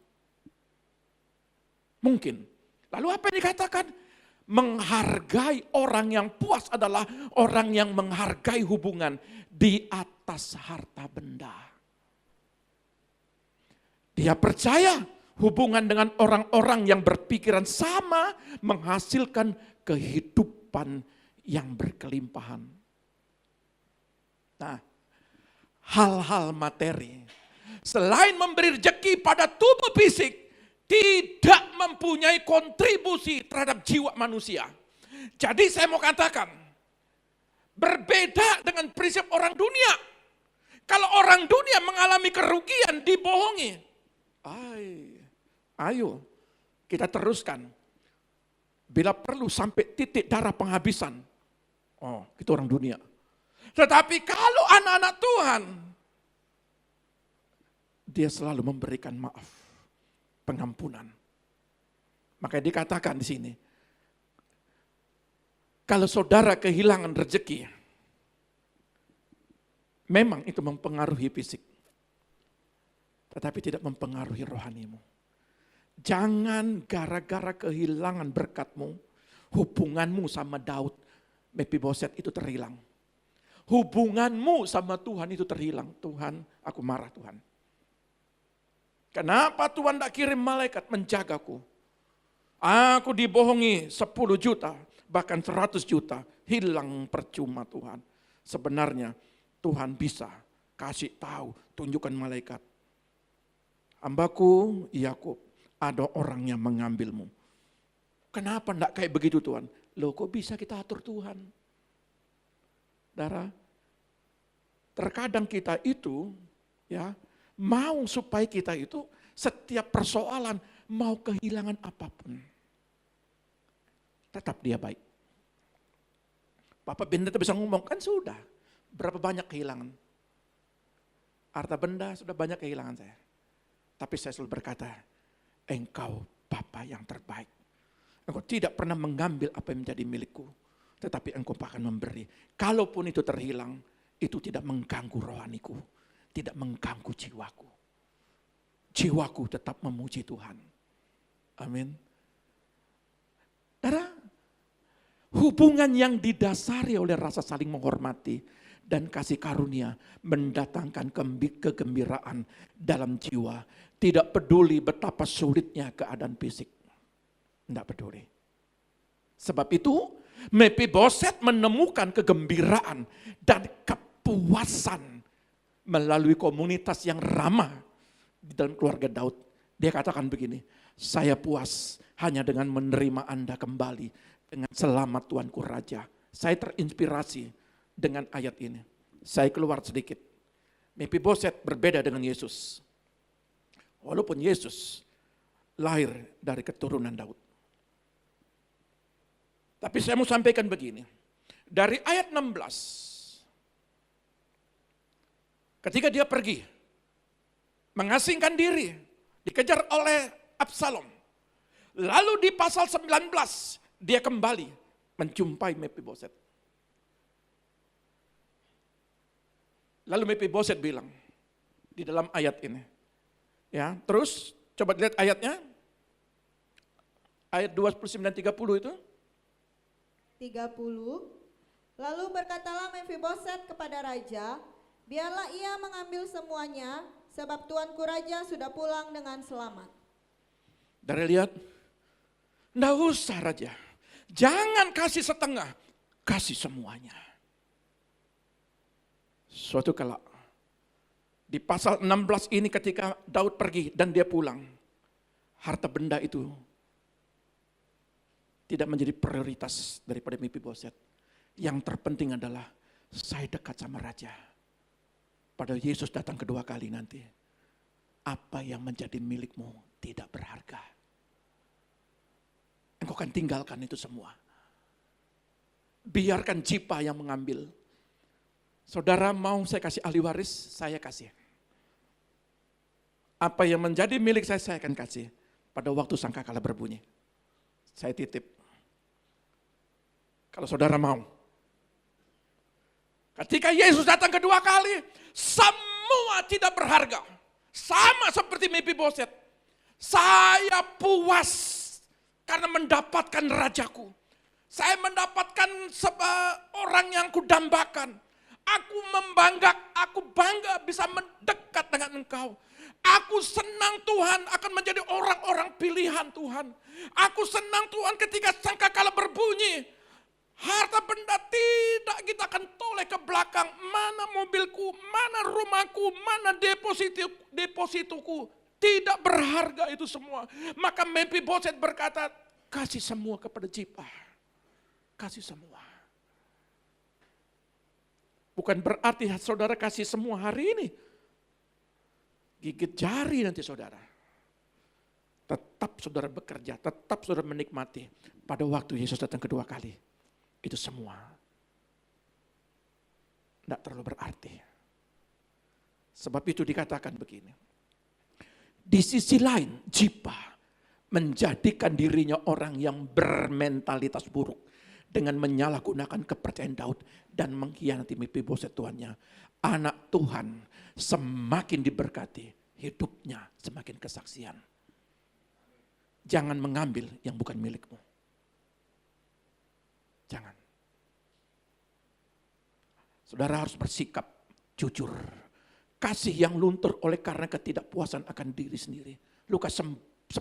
Mungkin. Lalu apa yang dikatakan? Menghargai orang yang puas adalah orang yang menghargai hubungan di atas harta benda. Dia percaya hubungan dengan orang-orang yang berpikiran sama menghasilkan kehidupan yang berkelimpahan. Nah, hal-hal materi selain memberi rezeki pada tubuh fisik, tidak mempunyai kontribusi terhadap jiwa manusia. Jadi saya mau katakan, berbeda dengan prinsip orang dunia. Kalau orang dunia mengalami kerugian, dibohongi. Ayo, kita teruskan. Bila perlu sampai titik darah penghabisan. Oh, itu orang dunia. Tetapi kalau anak-anak Tuhan, dia selalu memberikan maaf, pengampunan. Makanya dikatakan di sini, kalau saudara kehilangan rezeki, memang itu mempengaruhi fisik, tetapi tidak mempengaruhi rohanimu. Jangan gara-gara kehilangan berkatmu, hubunganmu sama Daud, Mephiboset itu terhilang. Hubunganmu sama Tuhan itu terhilang. Tuhan, aku marah Tuhan. Kenapa Tuhan tidak kirim malaikat menjagaku? Aku dibohongi 10 juta, bahkan 100 juta. Hilang percuma Tuhan. Sebenarnya Tuhan bisa kasih tahu, tunjukkan malaikat. Hambaku Yakub, ada orang yang mengambilmu. Kenapa enggak kayak begitu Tuhan? Loh kok bisa kita atur Tuhan? Saudara, terkadang kita itu ya mau supaya kita itu setiap persoalan mau kehilangan apapun. Tetap dia baik. Bapak Benda bisa ngomong, kan sudah. Berapa banyak kehilangan? Harta benda sudah banyak kehilangan saya. Tapi saya selalu berkata, engkau Bapa yang terbaik. Engkau tidak pernah mengambil apa yang menjadi milikku. Tetapi engkau akan memberi. Kalaupun itu terhilang, itu tidak mengganggu rohaniku. Tidak mengganggu jiwaku. Jiwaku tetap memuji Tuhan. Amin. Saudara, hubungan yang didasari oleh rasa saling menghormati dan kasih karunia mendatangkan kegembiraan dalam jiwa. Tidak peduli betapa sulitnya keadaan fisik. Tidak peduli. Sebab itu Mephiboset menemukan kegembiraan dan kepuasan melalui komunitas yang ramah di dalam keluarga Daud. Dia katakan begini, saya puas hanya dengan menerima Anda kembali dengan selamat Tuanku Raja. Saya terinspirasi dengan ayat ini. Saya keluar sedikit. Mephiboset berbeda dengan Yesus. Walaupun Yesus lahir dari keturunan Daud. Tapi saya mau sampaikan begini. Dari ayat 16. Ketika dia pergi, mengasingkan diri, dikejar oleh Absalom. Lalu di pasal 19, dia kembali menjumpai Mephiboset. Lalu Mephiboset bilang, di dalam ayat ini. Ya, terus coba lihat ayatnya. Ayat 29-30 itu. 30. Lalu berkatalah Mephiboset kepada raja, biarlah ia mengambil semuanya, sebab tuanku raja sudah pulang dengan selamat. Dari lihat, enggak usah raja. Jangan kasih setengah, kasih semuanya. Suatu kala, di pasal 16 ini ketika Daud pergi dan dia pulang, harta benda itu tidak menjadi prioritas daripada Mephiboset. Yang terpenting adalah saya dekat sama raja. Pada Yesus datang kedua kali nanti, apa yang menjadi milikmu tidak berharga. Engkau akan tinggalkan itu semua. Biarkan Jipa yang mengambil. Saudara mau saya kasih ahli waris, saya kasih. Apa yang menjadi milik saya akan kasih. Pada waktu sangkakala berbunyi, saya titip. Kalau saudara mau. Ketika Yesus datang kedua kali, semua tidak berharga. Sama seperti Mephiboset. Saya puas karena mendapatkan rajaku. Saya mendapatkan orang yang kudambakan. Aku bangga bisa mendekat dengan Engkau. Aku senang Tuhan akan menjadi orang-orang pilihan Tuhan. Aku senang Tuhan ketika sangkakala berbunyi. Harta benda tidak kita akan toleh ke belakang. Mana mobilku, mana rumahku, mana deposituku. Tidak berharga itu semua. Maka Mephiboset berkata, kasih semua kepada Jipa. Kasih semua. Bukan berarti saudara kasih semua hari ini. Gigit jari nanti saudara. Tetap saudara bekerja, tetap saudara menikmati. Pada waktu Yesus datang kedua kali. Itu semua. Tidak terlalu berarti. Sebab itu dikatakan begini. Di sisi lain, Jipa menjadikan dirinya orang yang bermentalitas buruk. Dengan menyalahgunakan kepercayaan Daud dan mengkhianati Mephiboset tuannya. Anak Tuhan semakin diberkati, hidupnya semakin kesaksian. Jangan mengambil yang bukan milikmu. Jangan. Saudara harus bersikap jujur. Kasih yang luntur oleh karena ketidakpuasan akan diri sendiri. Lukas 10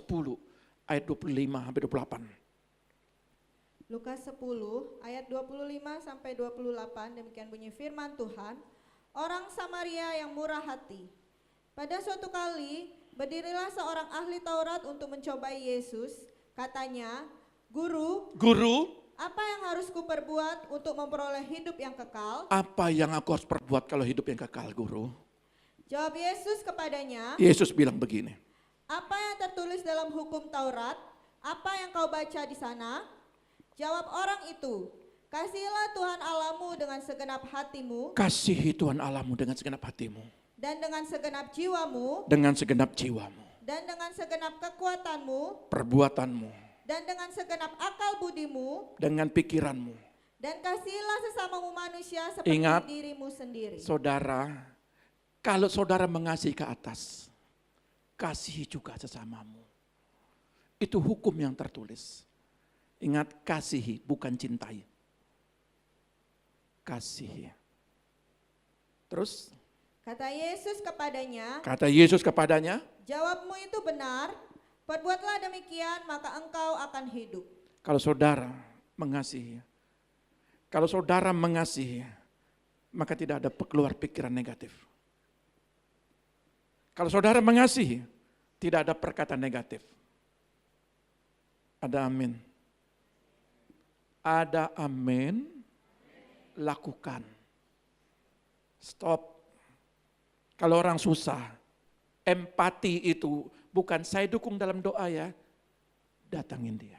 ayat 25-28. Lukas 10 ayat 25 sampai 28, demikian bunyi firman Tuhan. Orang Samaria yang murah hati. Pada suatu kali berdirilah seorang ahli Taurat untuk mencobai Yesus. Katanya, Guru, apa yang harus kuperbuat untuk memperoleh hidup yang kekal? Apa yang aku harus perbuat kalau hidup yang kekal, Guru? Jawab Yesus kepadanya, Yesus bilang begini. apa yang tertulis dalam hukum Taurat? Apa yang kau baca di sana? Jawab orang itu, kasihilah Tuhan Allahmu dengan segenap hatimu. Kasihi Tuhan Allahmu dengan segenap hatimu. Dan dengan segenap jiwamu. Dengan segenap jiwamu. Dan dengan segenap kekuatanmu. Perbuatanmu. Dan dengan segenap akal budimu. Dengan pikiranmu. Dan kasihilah sesamamu manusia seperti Ingat, dirimu sendiri. Saudara, kalau saudara mengasihi ke atas, kasihi juga sesamamu. Itu hukum yang tertulis. Ingat, kasihi bukan cintai. Kasihi. Terus? Kata Yesus kepadanya. Jawabmu itu benar, perbuatlah demikian maka engkau akan hidup. Kalau saudara mengasihi, maka tidak ada keluar pikiran negatif. Kalau saudara mengasihi, tidak ada perkataan negatif. Ada amin. Ada amin, lakukan. Stop. Kalau orang susah, empati itu bukan saya dukung dalam doa ya, datangin dia.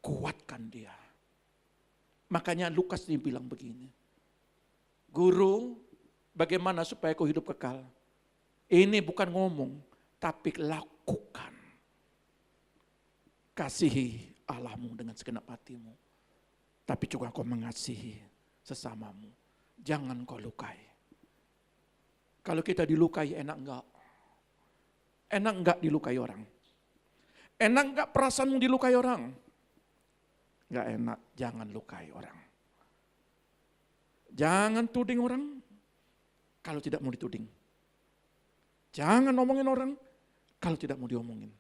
Kuatkan dia. Makanya Lukas dibilang begini, Guru, bagaimana supaya kau hidup kekal? Ini bukan ngomong, tapi lakukan. Kasihi Allahmu dengan segenap hatimu. Tapi juga kau mengasihi sesamamu. Jangan kau lukai. Kalau kita dilukai enak enggak? Enak enggak dilukai orang? Enak enggak perasaanmu dilukai orang? Enggak enak, jangan lukai orang. Jangan tuding orang kalau tidak mau dituding. Jangan ngomongin orang kalau tidak mau diomongin.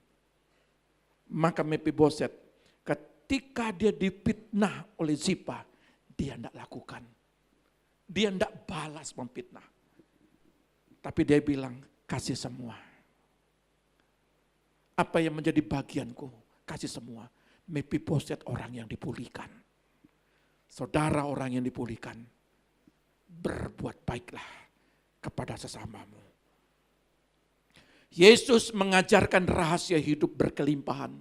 Maka Mephiboset ketika dia dipitnah oleh Zipa, dia tidak lakukan. Dia tidak balas memfitnah. Tapi dia bilang, kasih semua. Apa yang menjadi bagianku, kasih semua. Mephiboset orang yang dipulihkan. Saudara orang yang dipulihkan. Berbuat baiklah kepada sesamamu. Yesus mengajarkan rahasia hidup berkelimpahan.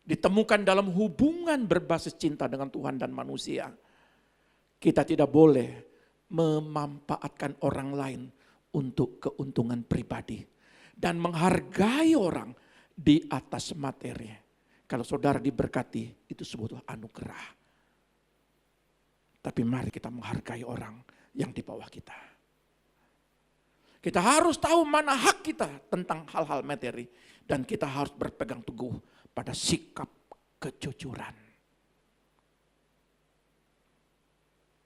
Ditemukan dalam hubungan berbasis cinta dengan Tuhan dan manusia. Kita tidak boleh memanfaatkan orang lain untuk keuntungan pribadi. Dan menghargai orang di atas materi. Kalau saudara diberkati, itu sebuah anugerah. Tapi mari kita menghargai orang yang di bawah kita. Kita harus tahu mana hak kita tentang hal-hal materi. Dan kita harus berpegang teguh pada sikap kejujuran.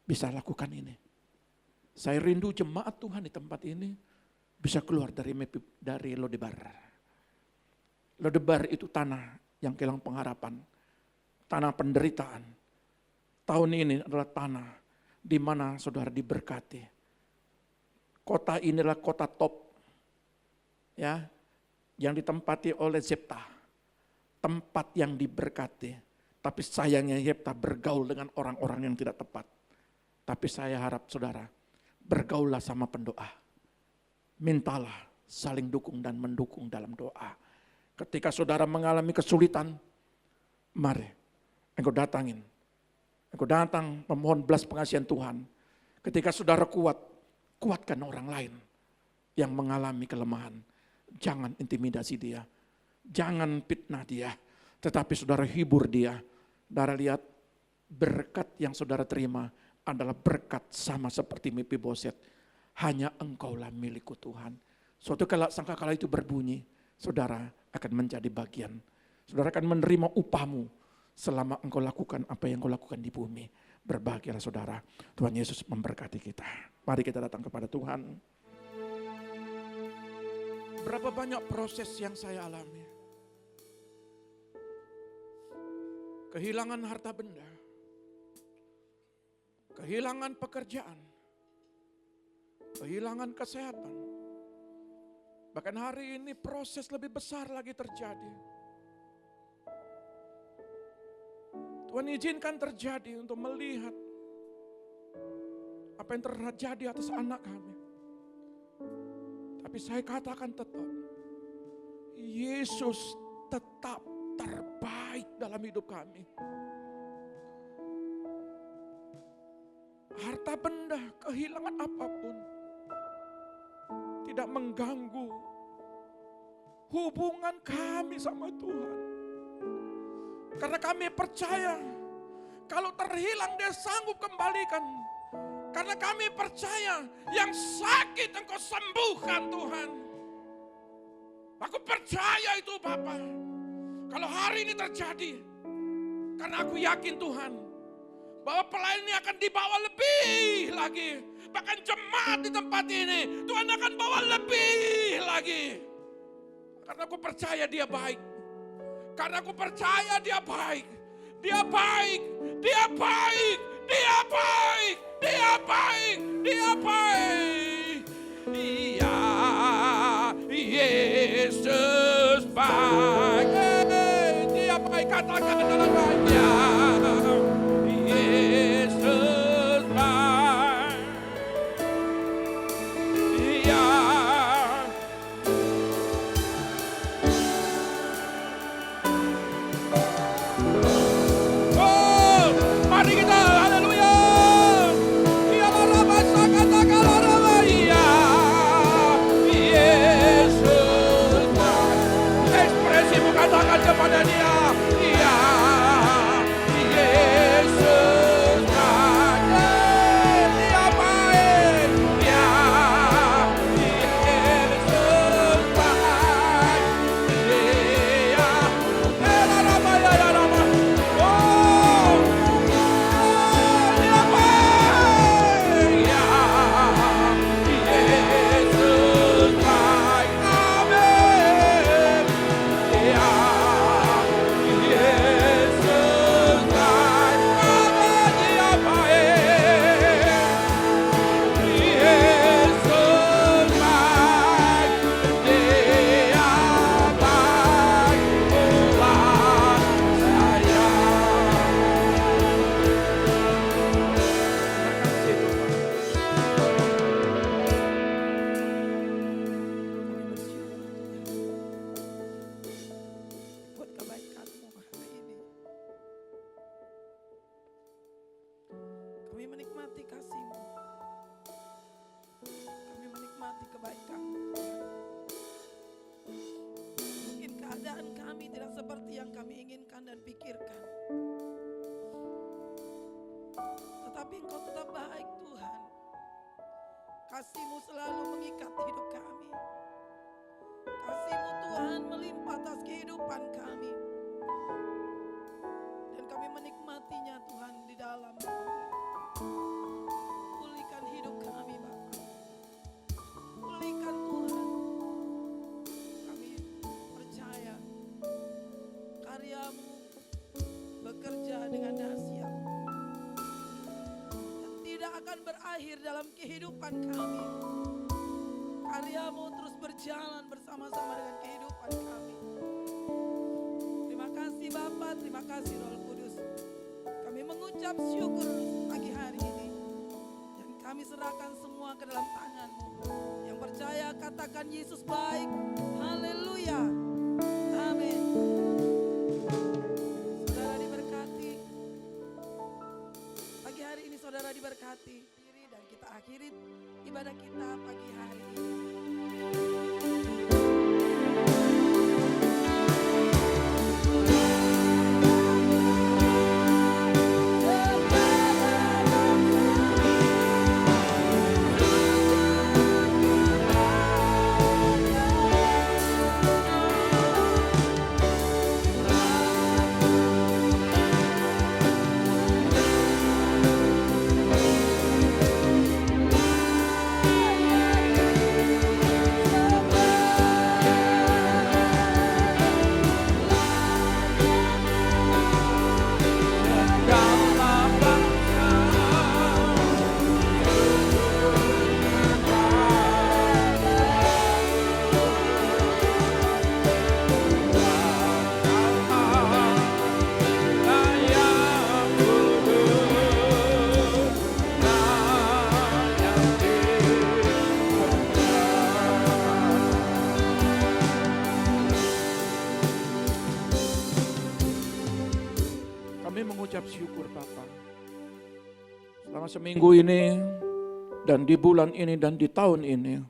Bisa lakukan ini. Saya rindu jemaat Tuhan di tempat ini bisa keluar dari Lodebar. Lodebar itu tanah yang kehilangan pengharapan. Tanah penderitaan. Tahun ini adalah tanah di mana saudara diberkati. Kota ini adalah kota top. Ya, yang ditempati oleh Yefta. Tempat yang diberkati. Tapi sayangnya Yefta bergaul dengan orang-orang yang tidak tepat. Tapi saya harap saudara, bergaullah sama pendoa. Mintalah saling dukung dan mendukung dalam doa. Ketika saudara mengalami kesulitan, mari engkau datangin. Engkau datang memohon belas pengasihan Tuhan. Ketika saudara kuat, kuatkan orang lain yang mengalami kelemahan. Jangan intimidasi dia. Jangan fitnah dia. Tetapi saudara hibur dia. Saudara lihat berkat yang saudara terima adalah berkat sama seperti Mephiboset. Hanya engkaulah milikku Tuhan. Suatu kala sangkakala itu berbunyi, saudara akan menjadi bagian. Saudara akan menerima upahmu selama engkau lakukan apa yang engkau lakukan di bumi. Berbahagialah saudara. Tuhan Yesus memberkati kita. Mari kita datang kepada Tuhan. Berapa banyak proses yang saya alami. Kehilangan harta benda. Kehilangan pekerjaan. Kehilangan kesehatan. Bahkan hari ini proses lebih besar lagi terjadi. Tuhan izinkan terjadi untuk melihat apa yang terjadi atas anak kami. Tapi saya katakan tetap, Yesus tetap terbaik dalam hidup kami. Harta benda, kehilangan apapun tidak mengganggu hubungan kami sama Tuhan. Karena kami percaya kalau terhilang dia sanggup kembalikan. Karena kami percaya yang sakit engkau sembuhkan Tuhan. Aku percaya itu Bapa. Kalau hari ini terjadi, karena aku yakin Tuhan bahwa pelayan ini akan dibawa lebih lagi. Bahkan jemaat di tempat ini Tuhan akan bawa lebih lagi. Karena aku percaya dia baik. Karena aku percaya dia baik. Dia baik. Dia baik. Dia baik. Dia baik. Dia baik. Iya, Yesus baik. Dia baik, katakan dalam banyak. Yesus baik. Iya. Oh, mari kita haleluya. Dia menikmati kebaikan. Mungkin keadaan kami tidak seperti yang kami inginkan dan pikirkan. Tetapi Engkau tetap baik Tuhan. Kasih-Mu selalu mengikat hidup kami. Kasih-Mu Tuhan melimpah atas kehidupan kami. Dan kami menikmatinya Tuhan di dalam pulihkan hidup kami Bapa. Pulihkan Tuhan. Kami percaya karya-Mu bekerja dengan dahsyat. Dan tidak akan berakhir dalam kehidupan kami. Karya-Mu terus berjalan bersama-sama dengan kehidupan kami. Terima kasih Bapa, terima kasih Roh Kudus. Kami mengucap syukur pagi hari ini. Dan kami serahkan semua ke dalam tangan-Mu. Yang percaya katakan Yesus baik. Haleluya. Amin. Saudara diberkati. Pagi hari ini saudara diberkati. Dan kita akhiri ibadah kita pagi hari ini. Mengucap syukur Bapa. Selama seminggu ini dan di bulan ini dan di tahun ini,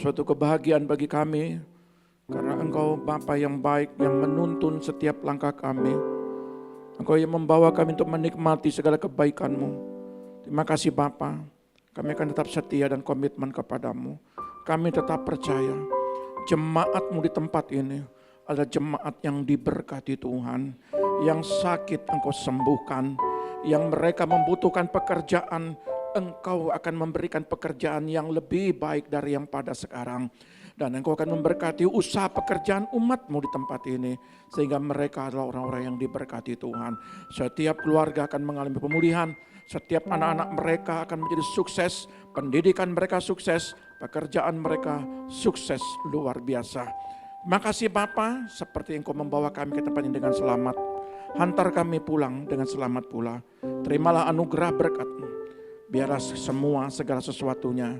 suatu kebahagiaan bagi kami karena Engkau Bapa yang baik yang menuntun setiap langkah kami. Engkau yang membawa kami untuk menikmati segala kebaikan-Mu. Terima kasih Bapa. Kami akan tetap setia dan komitmen kepadamu. Kami tetap percaya jemaat-Mu di tempat ini adalah jemaat yang diberkati Tuhan. Yang sakit Engkau sembuhkan, yang mereka membutuhkan pekerjaan, Engkau akan memberikan pekerjaan yang lebih baik dari yang pada sekarang. Dan Engkau akan memberkati usaha pekerjaan umat-Mu di tempat ini, sehingga mereka adalah orang-orang yang diberkati Tuhan. Setiap keluarga akan mengalami pemulihan, setiap anak-anak mereka akan menjadi sukses, pendidikan mereka sukses, pekerjaan mereka sukses luar biasa. Makasih Bapa, seperti Engkau membawa kami ke tempat ini dengan selamat. Hantar kami pulang dengan selamat pula. Terimalah anugerah berkat-Mu. Biarlah semua segala sesuatunya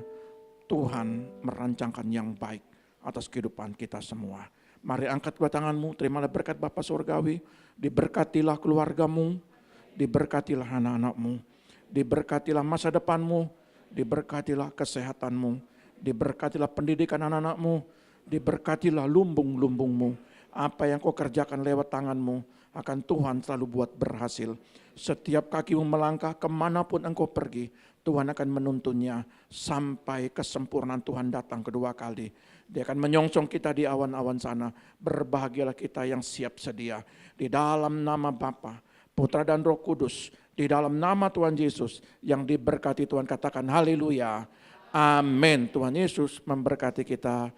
Tuhan merancangkan yang baik atas kehidupan kita semua. Mari angkat kedua tangan-Mu, terimalah berkat Bapa Surgawi. Diberkatilah keluarga-Mu, diberkatilah anak-anak-Mu, diberkatilah masa depan-Mu, diberkatilah kesehatan-Mu, diberkatilah pendidikan anak-anak-Mu, diberkatilah lumbung-lumbung-Mu. Apa yang Kau kerjakan lewat tangan-Mu akan Tuhan selalu buat berhasil. Setiap kaki-Mu melangkah kemanapun Engkau pergi, Tuhan akan menuntunnya sampai kesempurnaan Tuhan datang kedua kali. Dia akan menyongsong kita di awan-awan sana. Berbahagialah kita yang siap sedia. Di dalam nama Bapa, Putra dan Roh Kudus, di dalam nama Tuhan Yesus yang diberkati Tuhan, katakan haleluya. Amin. Tuhan Yesus memberkati kita.